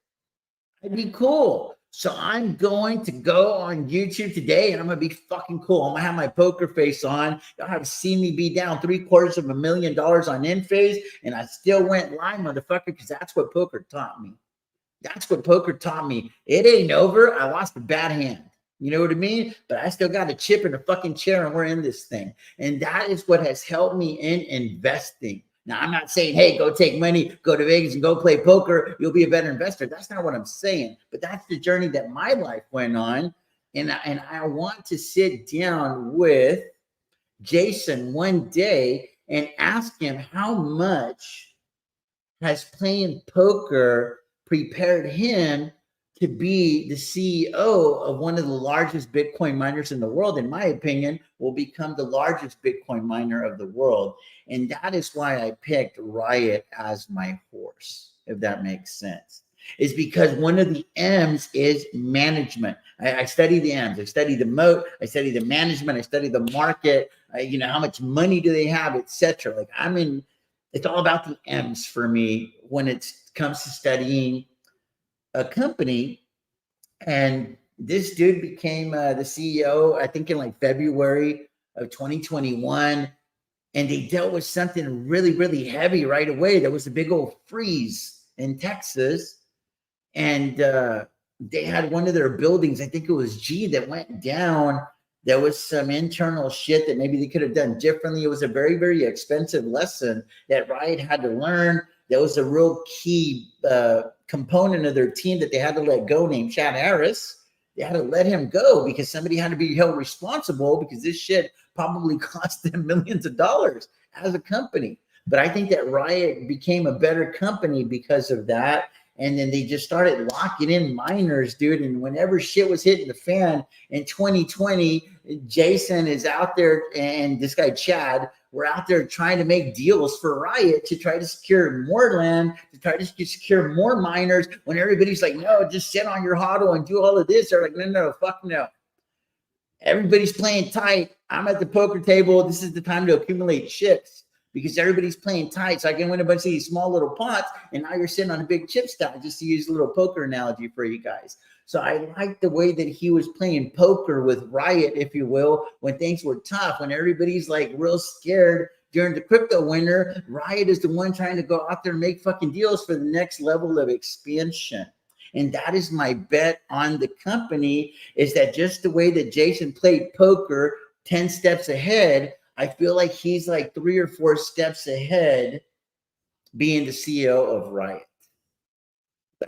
It'd be cool. So I'm going to go on YouTube today and I'm going to be fucking cool. I'm going to have my poker face on. Y'all have seen me be down $750,000 on end phase, and I still went live, motherfucker, because that's what poker taught me. That's what poker taught me. It ain't over. I lost a bad hand. You know what I mean? But I still got a chip in a fucking chair and we're in this thing. And that is what has helped me in investing. Now, I'm not saying, hey, go take money, go to Vegas and go play poker. You'll be a better investor. That's not what I'm saying. But that's the journey that my life went on. And I want to sit down with Jason one day and ask him how much has playing poker prepared him to be the CEO of one of the largest Bitcoin miners in the world. In my opinion, will become the largest Bitcoin miner of the world. And that is why I picked RIOT as my horse, if that makes sense. Is because one of the M's is management. I study the M's. I study the moat. I study the management. I study the market. You know, how much money do they have, etc. Like it's all about the M's for me when it comes to studying a company. And this dude became the CEO, I think in like February of 2021. And they dealt with something really, really heavy right away. There was a big old freeze in Texas. And they had one of their buildings, I think it was G, that went down. There was some internal shit that maybe they could have done differently. It was a very, very expensive lesson that RIOT had to learn. There was a real key component of their team that they had to let go, named Chad Harris. They had to let him go because somebody had to be held responsible, because this shit probably cost them millions of dollars as a company. But I think that RIOT became a better company because of that. And then they just started locking in miners, dude. And whenever shit was hitting the fan in 2020, Jason is out there, and this guy Chad, we're out there trying to make deals for RIOT to try to secure more land, to try to secure more miners. When everybody's like, no, just sit on your hodl and do all of this. They're like, no, fuck no. Everybody's playing tight. I'm at the poker table. This is the time to accumulate chips, because everybody's playing tight. So I can win a bunch of these small little pots, and now you're sitting on a big chip stack, just to use a little poker analogy for you guys. So I like the way that he was playing poker with RIOT, if you will, when things were tough, when everybody's like real scared during the crypto winter. RIOT is the one trying to go out there and make fucking deals for the next level of expansion. And that is my bet on the company, is that just the way that Jason played poker 10 steps ahead, I feel like he's like 3 or 4 steps ahead being the CEO of RIOT.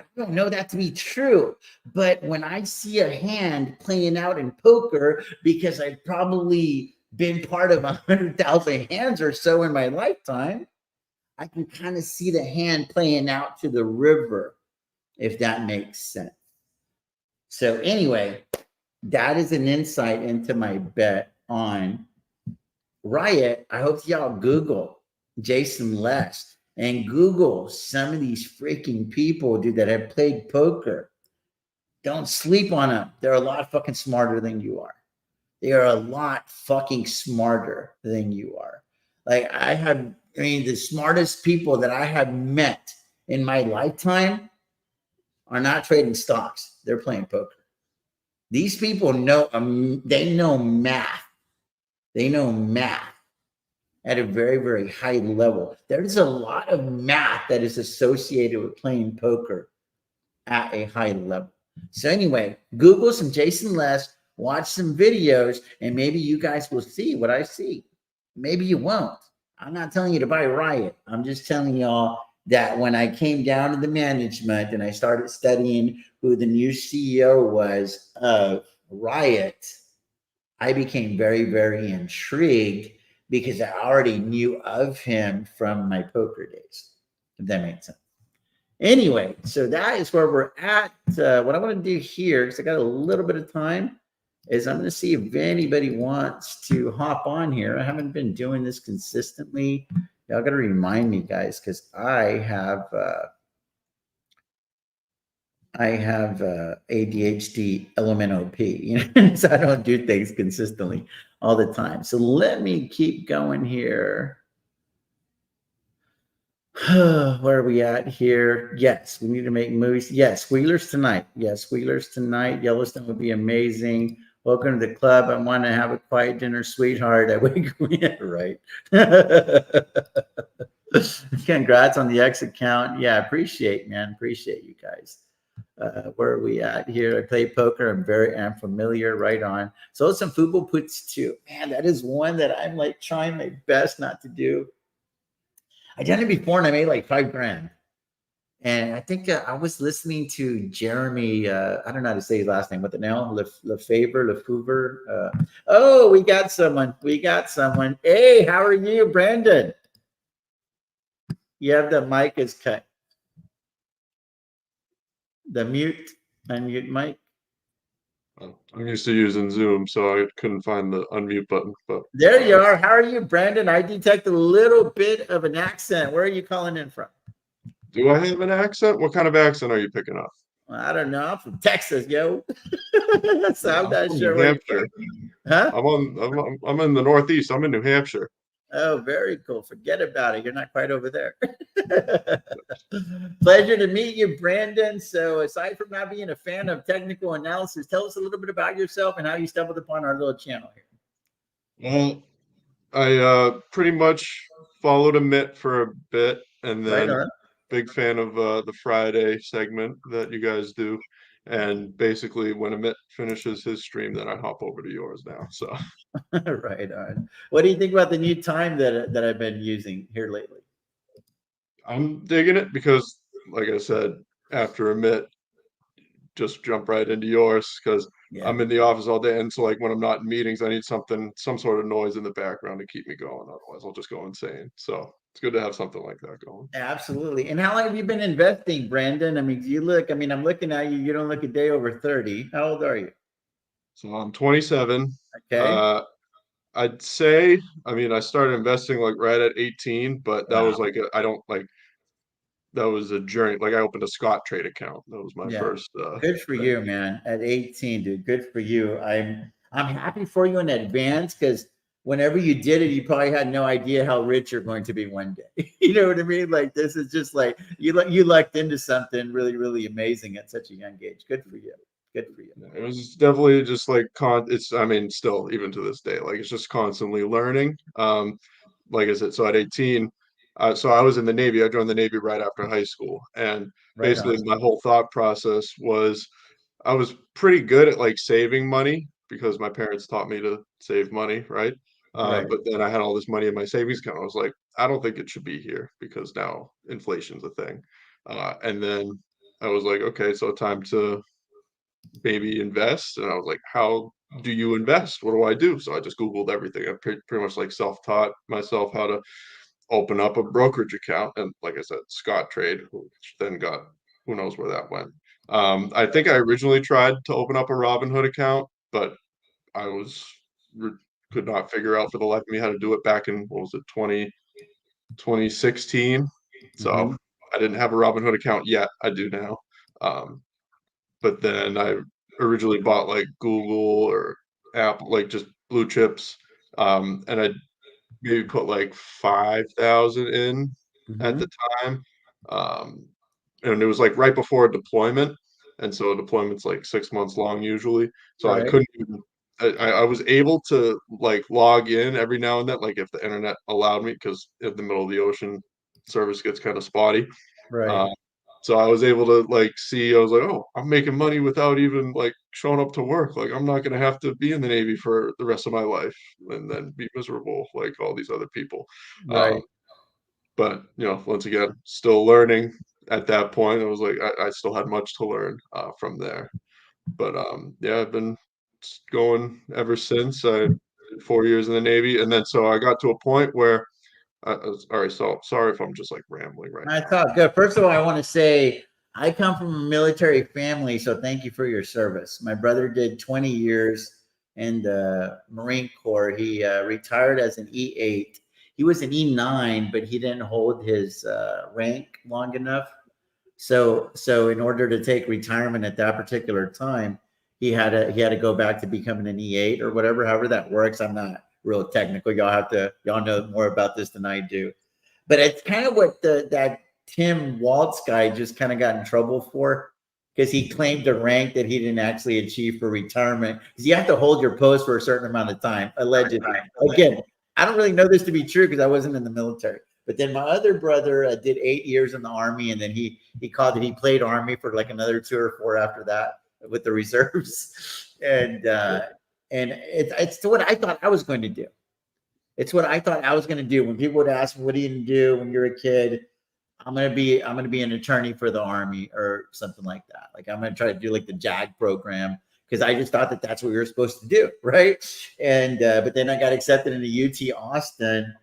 I don't know that to be true. But when I see a hand playing out in poker, because I've probably been part of 100,000 hands or so in my lifetime, I can kind of see the hand playing out to the river, if that makes sense. So anyway, that is an insight into my bet on RIOT. I hope y'all Google Jason Les and Google some of these freaking people, dude, that have played poker. Don't sleep on them. They're a lot fucking smarter than you are. They are a lot fucking smarter than you are. Like the smartest people that I have met in my lifetime are not trading stocks. They're playing poker. These people know, they know math. They know math at a very, very high level. There's a lot of math that is associated with playing poker at a high level. So anyway, Google some Jason Les, watch some videos, and maybe you guys will see what I see. Maybe you won't. I'm not telling you to buy RIOT. I'm just telling y'all that when I came down to the management and I started studying who the new CEO was of RIOT, I became very, very intrigued because I already knew of him from my poker days, if that makes sense. Anyway, so that is where we're at. What I want to do here, because I got a little bit of time, is I'm going to see if anybody wants to hop on here. I haven't been doing this consistently. Y'all got to remind me, guys, because I have ADHD LMNOP, so I don't do things consistently all the time. So let me keep going here. Where are we at here? Yes, we need to make movies. Yes, Wheelers tonight. Yes, Wheelers tonight. Yellowstone would be amazing. Welcome to the club. I want to have a quiet dinner, sweetheart. I wake right. Congrats on the exit count. Yeah, appreciate, man. Appreciate you guys. Where are we at here? I play poker. I'm familiar. Right on. So some football puts too. Man, that is one that I'm like trying my best not to do. I done it before and I made like $5,000. And I think I was listening to Jeremy. I don't know how to say his last name. What the hell? Lefouver. Oh, we got someone. Hey, how are you, Brandon? You have the mic is cut. The unmute mic. I'm used to using Zoom, so I couldn't find the unmute button. But there you are. How are you, Brandon? I detect a little bit of an accent. Where are you calling in from? Do I have an accent? What kind of accent are you picking up? Well, I don't know. I'm from Texas, yo. So I'm not from sure New where Hampshire. Huh? I'm in the Northeast. I'm in New Hampshire. Oh, very cool. Forget about it. You're not quite over there. Pleasure to meet you, Brandon. So aside from not being a fan of technical analysis, tell us a little bit about yourself and how you stumbled upon our little channel here. Well, I pretty much followed Amit for a bit, and Right then on. big fan of the Friday segment that you guys do. And basically, when Amit finishes his stream, then I hop over to yours now. So Right on. What do you think about the new time that I've been using here lately? I'm digging it because, like I said, after Amit, just jump right into yours because Yeah, I'm in the office all day. And so, like, when I'm not in meetings, I need some sort of noise in the background to keep me going. Otherwise, I'll just go insane. So it's good to have something like that going. absolutely. And how long have you been investing, Brandon? I mean, I'm looking at you. You don't look a day over 30. How old are you? So I'm 27. Okay. Uh, I'd say, I mean, I started investing like right at 18, but that was Wow. like, I don't like, that was a journey. Like, I opened a Scott trade account. That was my Yeah. first Good for thing. you, man. At 18, dude. Good for you. I'm happy for you in advance because whenever you did it, you probably had no idea how rich you're going to be one day. You know what I mean? Like this is just like you lucked into something really, really amazing at such a young age. Good for you. Good for you. It was definitely just like I mean, still even to this day, like it's just constantly learning. Like I said, so at 18, so I was in the Navy. I joined the Navy right after high school, and Right basically on. my whole thought process was I was pretty good at like saving money because my parents taught me to save money, right? Right. But then I had all this money in my savings account. I was like, I don't think it should be here because now inflation's a thing. And then I was like, okay, so time to maybe invest. And I was like, how do you invest? What do I do? So I just Googled everything. I pretty much like self-taught myself how to open up a brokerage account. And like I said, Scott Trade, which then got, who knows where that went. I think I originally tried to open up a Robinhood account, but I was could not figure out for the life of me how to do it back in, what was it, 2016. So Mhm. I didn't have a Robinhood account yet. I do now. Um, but then I originally bought like Google or Apple, like just blue chips. And I maybe put like 5,000 in at Mhm. the time. Um, and it was like right before deployment. And so deployment's like 6 months long usually. So I Right. couldn't even, I was able to like log in every now and then, like if the internet allowed me, because in the middle of the ocean, service gets kind of spotty. Right. Uh, so I was able to like see, I was like, oh, I'm making money without even like showing up to work. Like I'm not gonna have to be in the Navy for the rest of my life and then be miserable like all these other people. Um, Right. but once again, still learning at that point. I was like, I still had much to learn from there. But yeah, I've been going ever since. I did 4 years in the Navy, and then so I got to a point where all right. So sorry if I'm just like rambling right I now. thought good. First of all, I want to say I come from a military family, so thank you for your service. My brother did 20 years in the Marine Corps. He retired as an E8. He was an E9, but he didn't hold his rank long enough. So in order to take retirement at that particular time, he had to go back to becoming an E8 or whatever, however that works. I'm not real technical. Y'all know more about this than I do. But it's kind of what that Tim Waltz guy just kind of got in trouble for because he claimed a rank that he didn't actually achieve for retirement. Because you have to hold your post for a certain amount of time, allegedly. Again, I don't really know this to be true because I wasn't in the military. But then my other brother did 8 years in the army, and then he called it. He played army for like another 2 or 4 after that with the reserves, and it's what I thought I was going to do. It's what I thought I was going to do. When people would ask me, "What are you going to do when you're a kid?" I'm going to be an attorney for the army or something like that. Like I'm going to try to do like the JAG program because I just thought that that's what we were supposed to do, right? And but then I got accepted into UT Austin,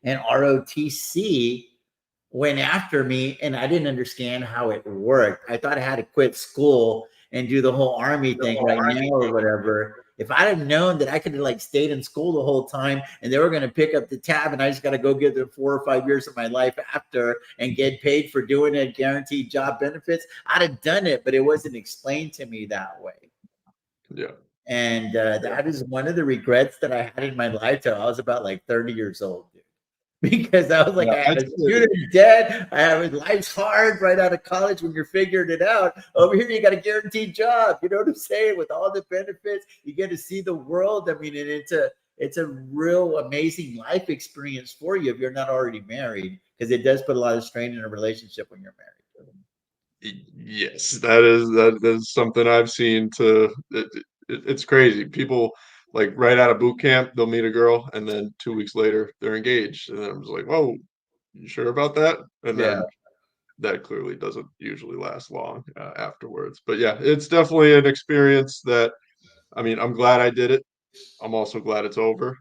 and ROTC went after me, and I didn't understand how it worked. I thought I had to quit school and do the whole army thing right now or whatever. If I'd have known that I could have like stayed in school the whole time and they were going to pick up the tab and I just got to go get the 4 or 5 years of my life after and get paid for doing it, guaranteed job benefits, I'd have done it, but it wasn't explained to me that way. Yeah. And Yeah. that is one of the regrets that I had in my life till I was about like 30 years old, dude. Because I was like, Yeah. I I'd had a say, student debt. I have life's hard right out of college when you're figuring it out. Over here, you got a guaranteed job. You know what I'm saying? With all the benefits, you get to see the world. I mean, and it's a real amazing life experience for you if you're not already married, because it does put a lot of strain in a relationship when you're married. yes, that is something I've seen it's crazy. People like right out of boot camp, they'll meet a girl and then 2 weeks later they're engaged. And then I'm just like, whoa, you sure about that? And Yeah, then that clearly doesn't usually last long afterwards. But yeah, it's definitely an experience that, I mean, I'm glad I did it. I'm also glad it's over.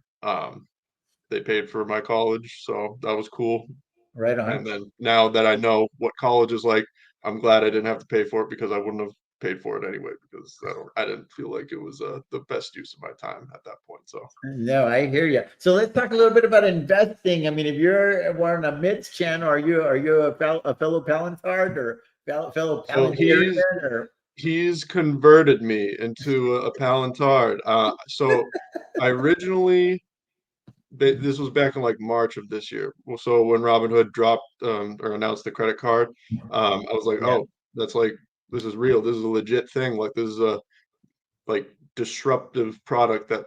They paid for my college, so that was cool. right And on. then now that I know what college is like, I'm glad I didn't have to pay for it because I wouldn't have paid for it anyway because I didn't feel like it was the best use of my time at that point. So No, I hear you. So let's talk a little bit about investing. I mean, if you're on a Mitts channel, are you a fellow Palantard or fellow so Palantarian he's or he's converted me into a Palantard. So I originally this was back in like March of this year. Well, so when Robinhood dropped or announced the credit card, I was like, yeah, oh, that's like this is real. This is a legit thing. Like this is a like disruptive product that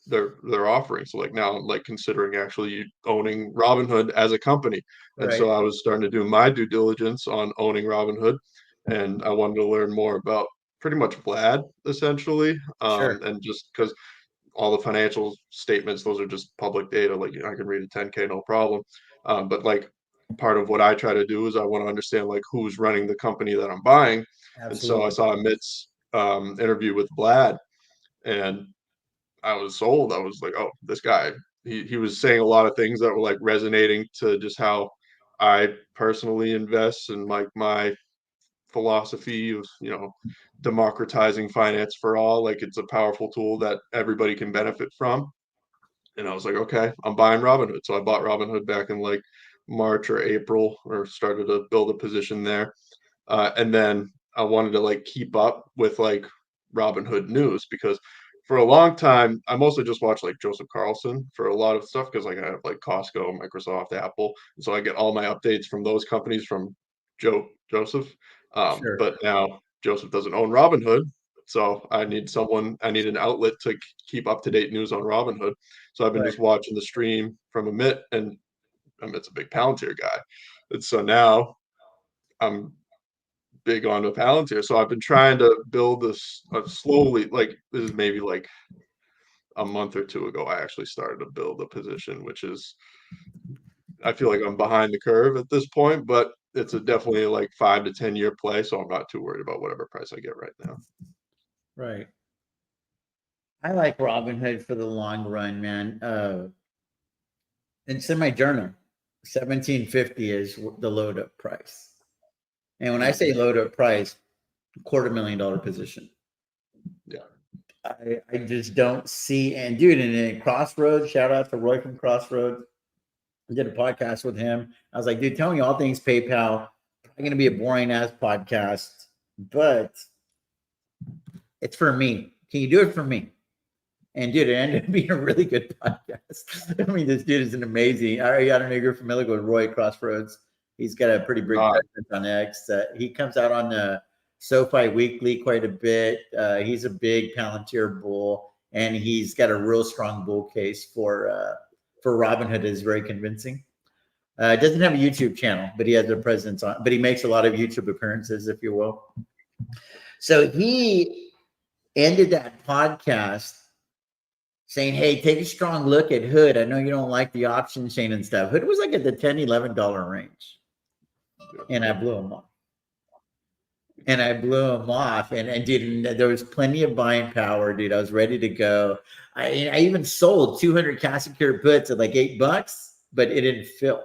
they're offering. So like now I'm like considering actually owning Robinhood as a company. And right, so I was starting to do my due diligence on owning Robinhood, and I wanted to learn more about pretty much Vlad essentially, sure, and just because all the financial statements, those are just public data. Like I can read a 10K no problem. But like part of what I try to do is I want to understand like who's running the company that I'm buying. And so I Absolutely. saw Mitt's interview with Vlad, and I was sold. I was like, oh, this guy. He was saying a lot of things that were like resonating to just how I personally invest and like my philosophy of, democratizing finance for all. Like it's a powerful tool that everybody can benefit from. And I was like, okay, I'm buying Robinhood. So I bought Robinhood back in like March or April, or started to build a position there. And then I wanted to like keep up with like Robinhood news, because for a long time I mostly just watch like Joseph Carlson for a lot of stuff, because like I have like Costco, Microsoft, Apple, and so I get all my updates from those companies from Joseph. Sure. But now Joseph doesn't own Robinhood, so I need an outlet to keep up to date news on Robinhood. So I've been Right. just watching the stream from Amit, and Amit's a big Palantir guy, and so now I'm big on the Palantir. So I've been trying to build this slowly. Like this is maybe like a month or two ago, I actually started to build a position, which is, I feel like I'm behind the curve at this point, but it's a definitely like 5 to 10 year play. So I'm not too worried about whatever price I get right now. Right. I like Robinhood for the long run, man. It's in my journal. 1750 is the load up price. And when I Mm, say load up price, $250,000 position. yeah. I just don't see, and dude, and in Crossroads, shout out to Roy from Crossroads. I did a podcast with him. I was like, dude, tell me all things PayPal. Probably gonna be a boring ass podcast, but it's for me. Can you do it for me? And dude, it ended up being a really good podcast. I mean, this dude is an amazing. I don't know if you're familiar with Roy Crossroads. He's got a pretty big Not, presence on X. He comes out on SoFi Weekly quite a bit. He's a big Palantir bull, and he's got a real strong bull case for Robinhood. Is very convincing. Doesn't have a YouTube channel, but he has a presence on. But he makes a lot of YouTube appearances, if you will. So he ended that podcast saying, hey, take a strong look at Hood. I know you don't like the option chain and stuff. Hood was like at the $10, $11 range. And I blew him off. And dude, there was plenty of buying power, dude. I was ready to go. I even sold 200 cash secured puts at like $8, but it didn't fill.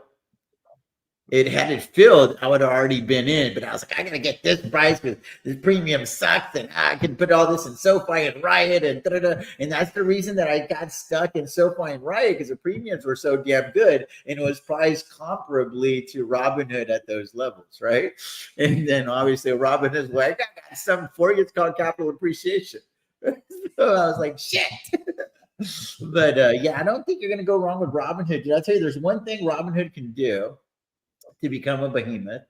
It had it filled, I would have already been in, but I was like, I gotta get this price because this premium sucks, and I can put all this in SoFi and Riot and da-da-da. And that's the reason that I got stuck in SoFi and Riot, because the premiums were so damn good, and it was priced comparably to Robinhood at those levels, right? And then obviously Robinhood's like, I got something for you. It's called capital appreciation. So I was like, shit. But yeah, I don't think you're gonna go wrong with Robinhood. Did I tell you there's one thing Robinhood can do to become a behemoth,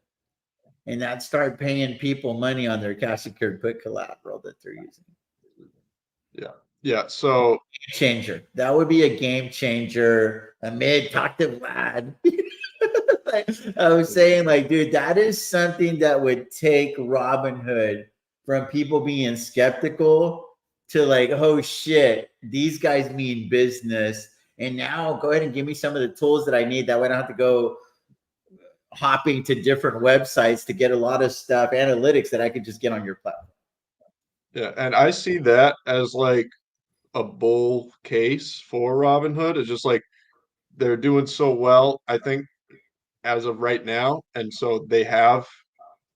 and that start paying people money on their cash secured put collateral that they're using. yeah. Yeah. So Game changer. That would be a game changer. Amid talk to Vlad. I was saying, like, dude, that is something that would take Robinhood from people being skeptical to like, oh shit, these guys mean business. And now go ahead and give me some of the tools that I need. That way I don't have to go hopping to different websites to get a lot of stuff, analytics that I could just get on your platform. yeah, and I see that as like a bull case for Robinhood. It's just like they're doing so well, I think, as of right now, and so they have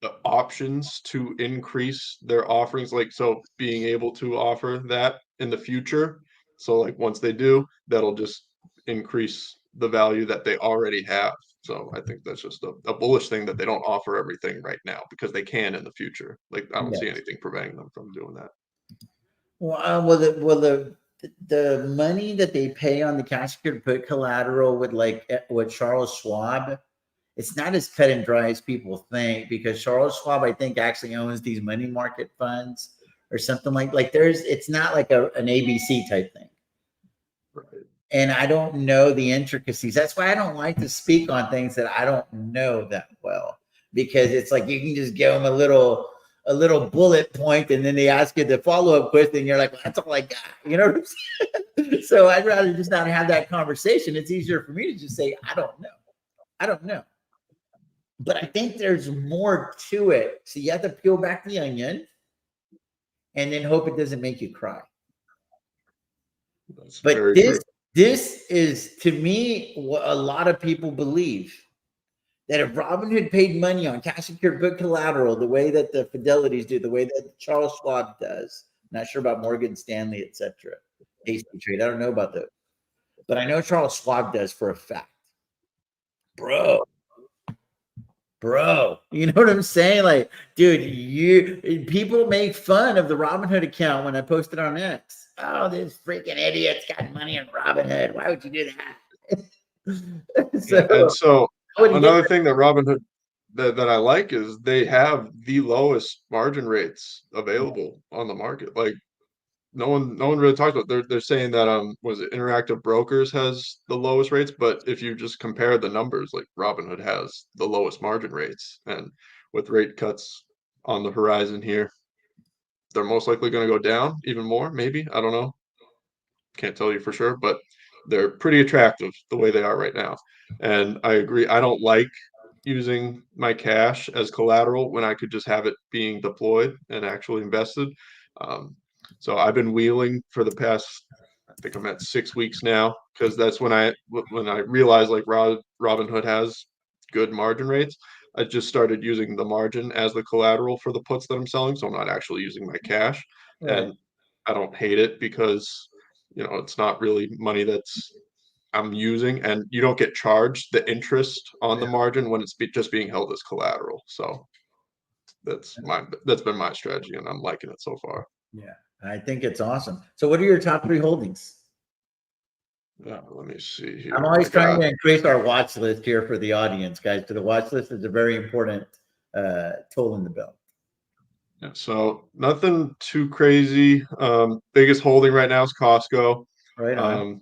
the options to increase their offerings, like so being able to offer that in the future. So like once they do, that'll just increase the value that they already have. So I think that's just a bullish thing that they don't offer everything right now, because they can in the future. Like I don't see Yes. anything preventing them from doing that. The money that they pay on the cash secured put collateral with with Charles Schwab, it's not as cut and dry as people think, because Charles Schwab, I think, actually owns these money market funds or something like there's, it's not like an ABC type thing. Right. And I don't know the intricacies. That's why I don't like to speak on things that I don't know that well, because it's like you can just give them a little bullet point, and then they ask you the follow-up question, and you're like, well, that's all I got. You know what I'm saying? So I'd rather just not have that conversation. It's easier for me to just say, I don't know. I don't know. But I think there's more to it. So you have to peel back the onion and then hope it doesn't make you cry. That's But very this true. this is to me what a lot of people believe, that if Robinhood paid money on cash secured book collateral the way that the Fidelities do, the way that Charles Schwab does, not sure about Morgan Stanley, etc. Hasty Trade, I don't know about those, but I know Charles Schwab does for a fact. Bro, you know what I'm saying? Like, dude, people make fun of the Robinhood account when I posted on X. Oh, this freaking idiot's got money in Robinhood. Why would you do that? Yeah, and So so I wouldn't get another thing that Robinhood that I like is they have the lowest margin rates available on the market. Like no one really talks about. They're saying that was it Interactive Brokers has the lowest rates, but if you just compare the numbers, like Robinhood has the lowest margin rates, and with rate cuts on the horizon here, they're most likely going to go down even more. Maybe I don't know. Can't tell you for sure, but they're pretty attractive the way they are right now. And I agree. I don't like using my cash as collateral when I could just have it being deployed and actually invested. Um, so I've been wheeling for the past, I think I'm at 6 weeks now, because that's when I realized like Robinhood has good margin rates. I just started using the margin as the collateral for the puts that I'm selling, so I'm not actually using my cash, right. and I don't hate it because it's not really money that's I'm using, and you don't get charged the interest on the Yeah. margin when it's just being held as collateral. So that's been my strategy, and I'm liking it so far. Yeah, I think it's awesome. So, what are your top three holdings? Let me see I'm here. I always trying got to increase our watch list here for the audience, guys. So the watch list is a very important tool in the belt. yeah, so nothing too crazy. Biggest holding right now is Costco. Right on. Um,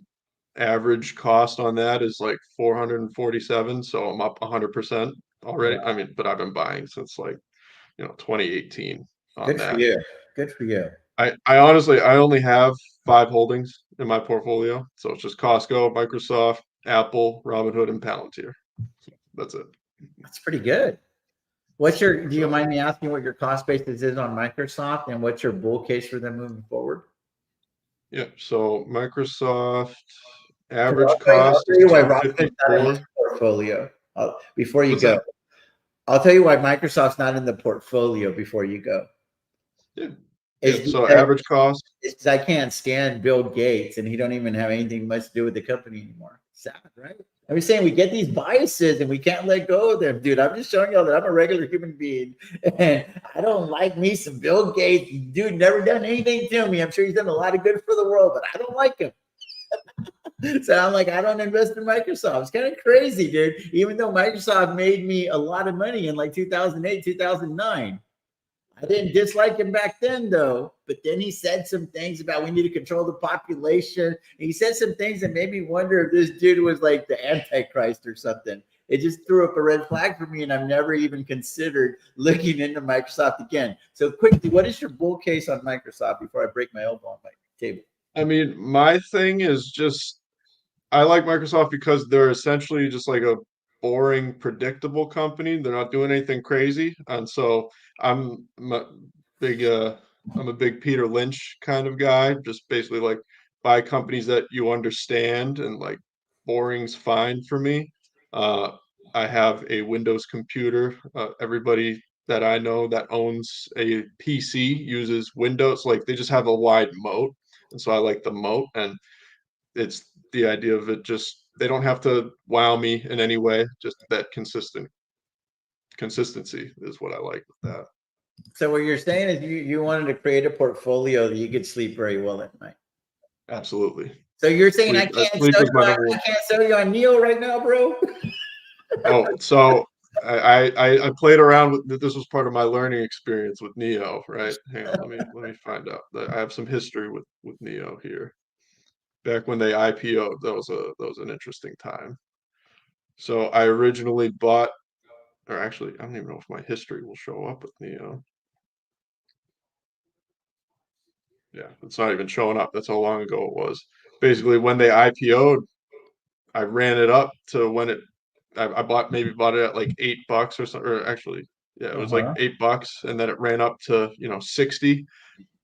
Average cost on that is like 447, so I'm up 100% already. I Wow. mean, but I've been buying since like 2018 on Good for that. you. Good for you. I honestly I only have 5 holdings in my portfolio, so it's just Costco, Microsoft, Apple, Robinhood, and Palantir. That's it. That's pretty good. What's your? Do you So mind me asking what your cost basis is on Microsoft, and what's your bull case for them moving forward? yeah, so Microsoft Because average I'll cost is tell you why Robinhood's not in this 254. portfolio. Before you What's go, that? I'll tell you why Microsoft's not in the portfolio before you go. Yeah. Is Yeah. So because average cost. I can't stand Bill Gates, and he don't even have anything much to do with the company anymore. Sad, right? I'm saying we get these biases and we can't let go of them, dude. I'm just showing y'all that I'm a regular human being, and I don't like me some Bill Gates. Dude, never done anything to me. I'm sure he's done a lot of good for the world, but I don't like him. So I'm like, I don't invest in Microsoft. It's kind of crazy, dude. Even though Microsoft made me a lot of money in like 2008, 2009. I didn't dislike him back then, though. But then he said some things about we need to control the population. And he said some things that made me wonder if this dude was like the Antichrist or something. It just threw up a red flag for me, and I've never even considered looking into Microsoft again. So, quickly, what is your bull case on Microsoft before I break my elbow on my table? I mean, my thing is just I like Microsoft because they're essentially just like a boring, predictable company. They're not doing anything crazy, and so I'm a big I'm a big Peter Lynch kind of guy. Just basically like buy companies that you understand, and like boring's fine for me. Uh, I have a Windows computer. Everybody that I know that owns a PC uses Windows. Like they just have a wide moat, and so I like the moat and it's the idea of it just they don't have to wow me in any way. Just that consistency is what I like with that. So, what you're saying is you wanted to create a portfolio that you could sleep very well at night. Absolutely. So you're saying Sleep sleep is my number I one. can't sell you on Neo right now, bro? Oh, so I played around with this was part of my learning experience with Neo, right? Hang on, let me find out. I have some history with Neo here. Back when they IPO'd, that was an interesting time. So I originally bought, or actually, I don't even know if my history will show up with Neo. Yeah, it's not even showing up. That's how long ago it was. Basically, when they IPO'd, I ran it up to when it I bought it at like $8 or something, or actually, yeah, it was like Uh-huh. $8, and then it ran up to 60,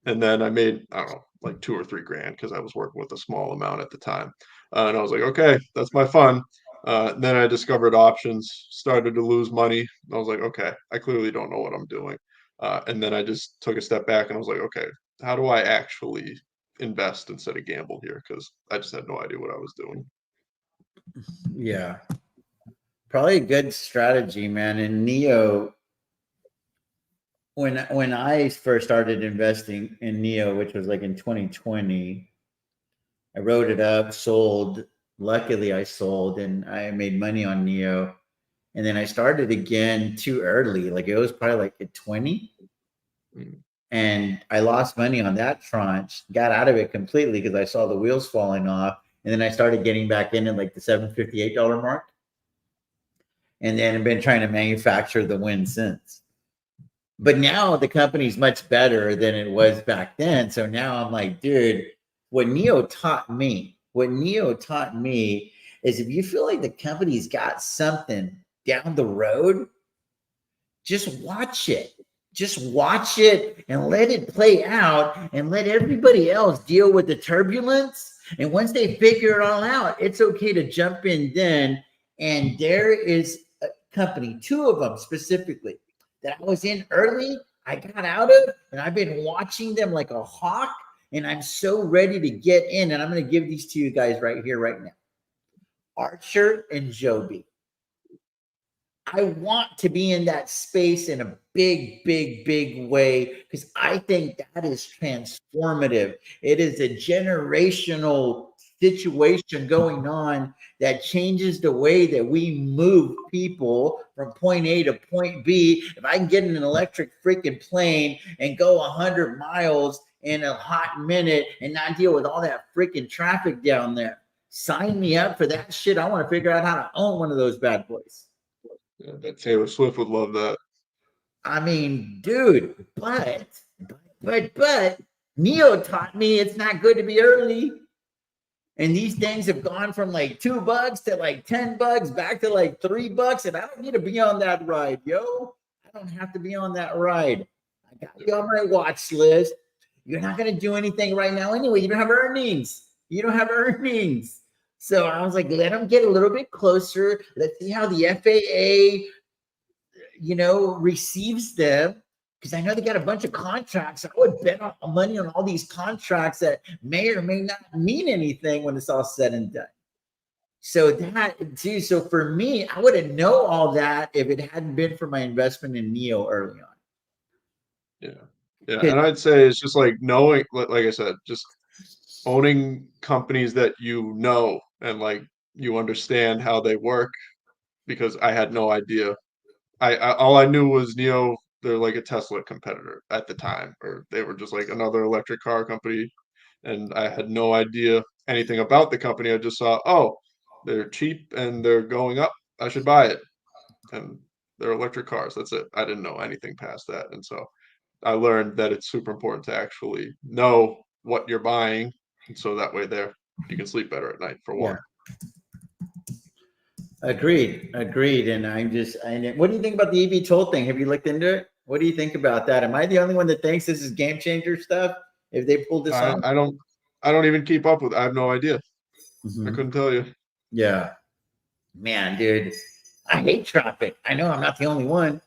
and then I made, I don't know, like 2 or 3 grand because I was working with a small amount at the time, and I was like, okay, that's my fun. Then I discovered options, started to lose money. I was like, okay, I clearly don't know what I'm doing, and then I just took a step back and I was like, okay, how do I actually invest instead of gamble here? Because I just had no idea what I was doing. Yeah. Probably a good strategy, man. And Neo, when I first started investing in Neo, which was like in 2020, I wrote it up, sold. Luckily, I sold and I made money on Neo. And then I started again too early. Like it was probably like at 20. Mm. And I lost money on that tranche, got out of it completely because I saw the wheels falling off. And then I started getting back in at like the $758 mark. And then I've been trying to manufacture the win since. But now the company's much better than it was back then. So now I'm like, dude, what Neo taught me is if you feel like the company's got something down the road, just watch it. Just watch it and let it play out and let everybody else deal with the turbulence. And once they figure it all out, it's okay to jump in then. And there is a company, two of them specifically, that I was in early, I got out of, and I've been watching them like a hawk. And I'm so ready to get in. And I'm going to give these to you guys right here, right now. Archer and Joby. I want to be in that space in a big, big, big way because I think that is transformative. It is a generational situation going on that changes the way that we move people from point A to point B. If I can get in an electric freaking plane and go 100 miles in a hot minute and not deal with all that freaking traffic down there, sign me up for that shit. I want to figure out how to own one of those bad boys. Yeah, that Taylor Swift would love that. I mean, dude, but Neo taught me it's not good to be early. And these things have gone from like $2 to like $10, back to like $3. And I don't need to be on that ride, yo. I don't have to be on that ride. I got you on my watch list. You're not going to do anything right now anyway. You don't have earnings. You don't have earnings. So I was like, let them get a little bit closer. Let's see how the FAA receives them, because I know they got a bunch of contracts. I would bet money on all these contracts that may or may not mean anything when it's all said and done. So so for me, I would have known all that if it hadn't been for my investment in Neo early on. Yeah. Yeah. And I'd say it's just like knowing, like I said, just owning companies that and like you understand how they work, because I had no idea. All I knew was Neo, they're like a Tesla competitor at the time, or they were just like another electric car company, and I had no idea anything about the company. I just saw, oh, they're cheap and they're going up. I should buy it. And they're electric cars. That's it. I didn't know anything past that. And so I learned that it's super important to actually know what you're buying. And so that way you can sleep better at night, for Yeah. one. Agreed. And what do you think about the EV toll thing? Have you looked into it? What do you think about that? Am I the only one that thinks this is game changer stuff? If they pulled this I, off? I don't I don't even keep up with. I have no idea. I Mhm. couldn't tell you. Yeah. Man, dude, I hate traffic. I know I'm not the only one.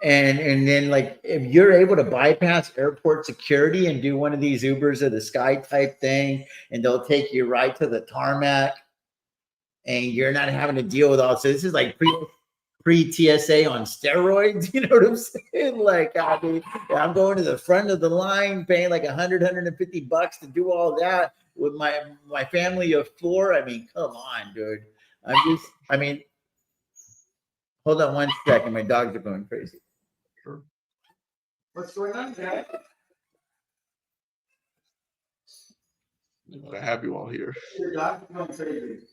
And then like if you're able to bypass airport security and do one of these Ubers of the sky type thing, and they'll take you right to the tarmac, and you're not having to deal with all. So this is like pre TSA on steroids. You know what I'm saying? Like, I mean, I'm going to the front of the line, paying like $150 to do all that with my family of four. I mean, come on, dude. I mean, hold on one second. My dogs are going crazy. Sure. What's going on, Jack? I have you all here. Your dogs are going crazy.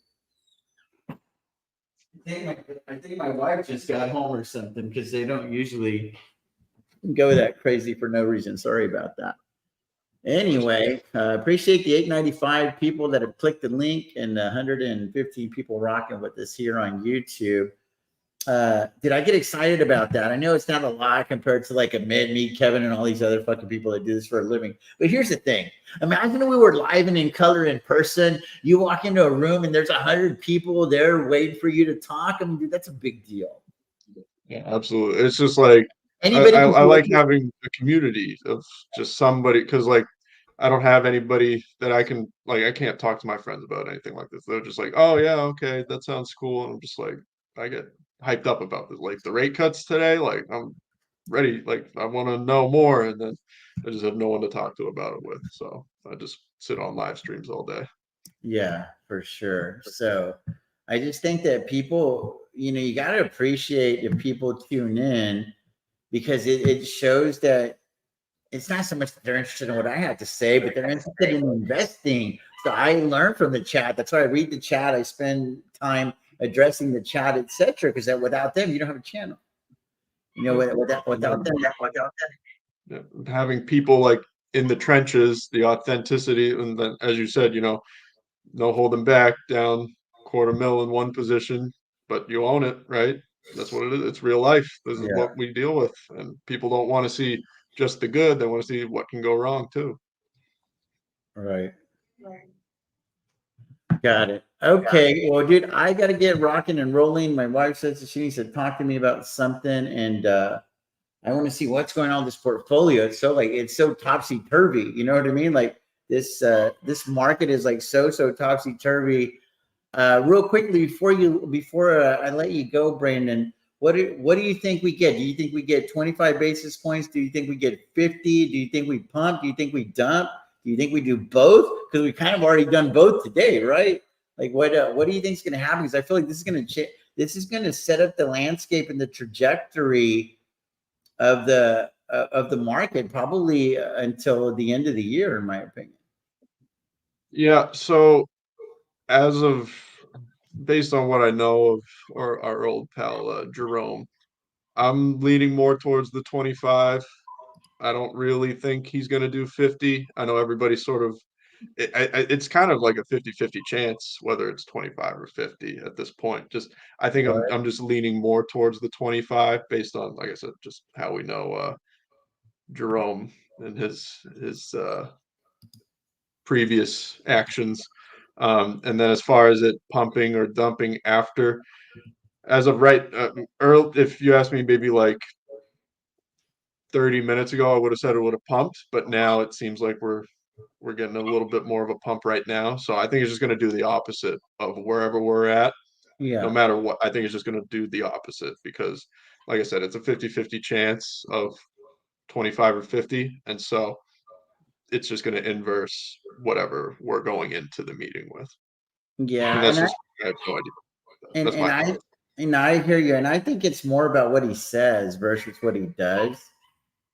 I think my wife just got home or something, because they don't usually go that crazy for no reason. Sorry about that. Anyway, appreciate the 895 people that have clicked the link and 115 people rocking with us here on YouTube. Did I get excited about that? I know it's not a lot compared to like a me, Kevin, and all these other fucking people that do this for a living. But here's the thing: imagine we were live and in color in person. You walk into a room and there's 100 people there waiting for you to talk. I mean, dude, that's a big deal. Yeah, absolutely. It's just like Anybody can I do like it. having a community of just somebody because like I don't have anybody that I can like I can't talk to my friends about anything like this. They're just like, oh yeah, okay, that sounds cool. And I'm just like I get hyped up about this. Like the rate cuts today, like I'm ready, like I want to know more, and then I just have no one to talk to about it with. So I just sit on live streams all day. Yeah, for sure. So I just think that people, you got to appreciate if people tune in because it shows that it's not so much that they're interested in what I have to say, but they're interested in investing. So I learn from the chat. That's why I read the chat. I spend time addressing the chat, etc. Because without them, you don't have a channel. Yep. Without them, Yeah, having people like in the trenches, the authenticity, and then as you said, no holding back, down quarter mil in one position, but you own it, right? That's what it is. It's real life. This is yeah, what we deal with, and people don't want to see just the good. They want to see what can go wrong too. right. Got it. Okay. Well, dude, I got to get rocking and rolling. My wife says that she needs to talk to me about something, and I want to see what's going on with this portfolio. It's so topsy turvy. You know what I mean? Like this market is like so topsy turvy. Real quickly before I let you go, Brandon, what do you think we get? Do you think we get 25 basis points? Do you think we get 50? Do you think we pump? Do you think we dump? Do you think we do both? Because we kind of already done both today, right? Like what do you think is going to happen? Because I feel like this is going to change. This is going to set up the landscape and the trajectory of the market probably until the end of the year, in my opinion. Yeah. So as of based on what I know of our old pal Jerome, I'm leaning more towards the 25. I don't really think he's going to do 50. I know everybody sort of it's kind of like a 50-50 chance whether it's 25 or 50 at this point. Just I think Right. I'm just leaning more towards the 25 based on like I said just how we know Jerome and his previous actions. And then as far as it pumping or dumping after as of right early, if you ask me maybe like 30 minutes ago, I would have said it would have pumped, but now it seems like we're getting a little bit more of a pump right now. So I think it's just going to do the opposite of wherever we're at. No Yeah. matter what, I think it's just going to do the opposite because, like I said, it's a 50-50 chance of 25 or 50. And so it's just going to inverse whatever we're going into the meeting with. And Yeah. that's just, I have no idea. And That's my thought. and I hear you. And I think it's more about what he says versus what he does.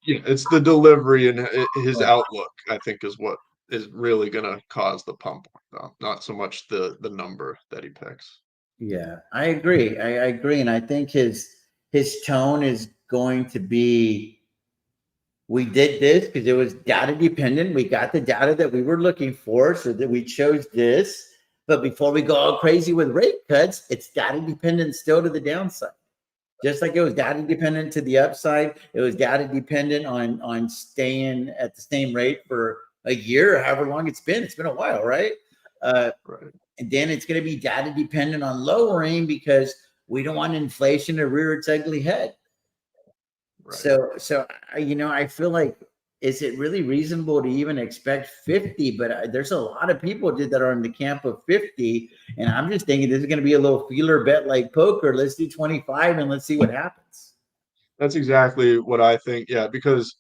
Yeah, it's the delivery and his outlook, I think, is what is really going to cause the pump, though, not so much the number that he picks. Yeah, I agree. I agree. And I think his tone is going to be we did this because it was data dependent. We got the data that we were looking for, so that we chose this. But before we go all crazy with rate cuts, it's data dependent still to the downside. Just like it was data dependent to the upside, it was data dependent on staying at the same rate for a year or however long it's been. It's been a while, right? Right. And then it's going to be data dependent on lowering because we don't want inflation to rear its ugly head. Right. So I feel like is it really reasonable to even expect 50? But there's a lot of people that are in the camp of 50, and I'm just thinking this is going to be a little feeler bet like poker. Let's do 25 and let's see what happens. That's exactly what I think. Yeah, because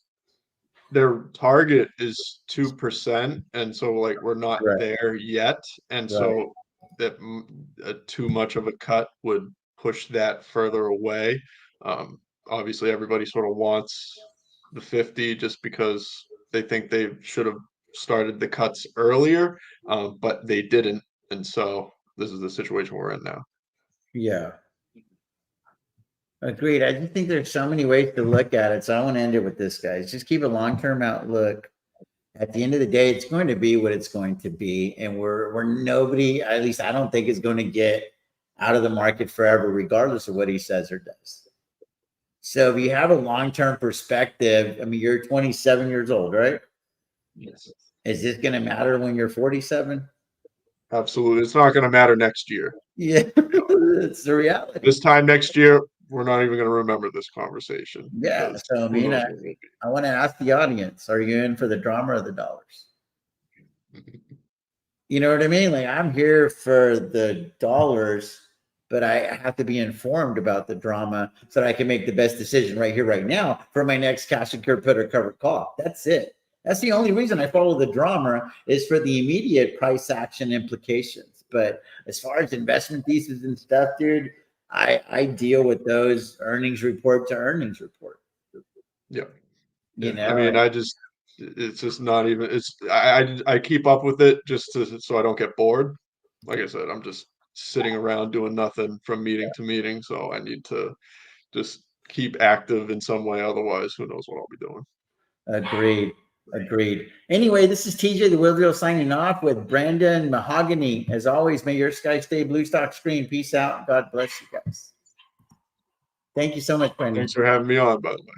their target is 2%, and so like we're not Right, there yet, and right. so that too much of a cut would push that further away. Obviously, everybody sort of wants the 50 just because they think they should have started the cuts earlier, but they didn't, and so this is the situation we're in now. Yeah. Agreed. I just think there's so many ways to look at it. So I want to end it with this, guys. Just keep a long-term outlook At the end of the day, it's going to be what it's going to be, and we're nobody. At least I don't think is going to get out of the market forever, regardless of what he says or does. So if you have a long-term perspective, I mean, you're 27 years old, right? Yes. Is this going to matter when you're 47? Absolutely. It's not going to matter next year. Yeah, it's the reality. This time next year, we're not even going to remember this conversation. Yeah. Because So I who mean, knows what we'll be. I want to ask the audience: are you in for the drama or the dollars? You know what I mean? Like I'm here for the dollars, but I have to be informed about the drama so that I can make the best decision right here, right now for my next cash and put or covered call. That's it. That's the only reason I follow the drama is for the immediate price action implications. But as far as investment thesis and stuff, dude, I deal with those earnings report to earnings report. Yeah. You know, I mean, it's just not even, I keep up with it just so I don't get bored. Like I said, I'm just sitting around doing nothing from meeting to meeting. So I need to just keep active in some way. Otherwise, who knows what I'll be doing. Agreed. Agreed. Anyway, this is TJ the Wheel Deal signing off with Brandon Mahogany. As always, may your sky stay blue, stock screen. Peace out. God bless you guys. Thank you so much, Brandon. Thanks for having me on, by the way.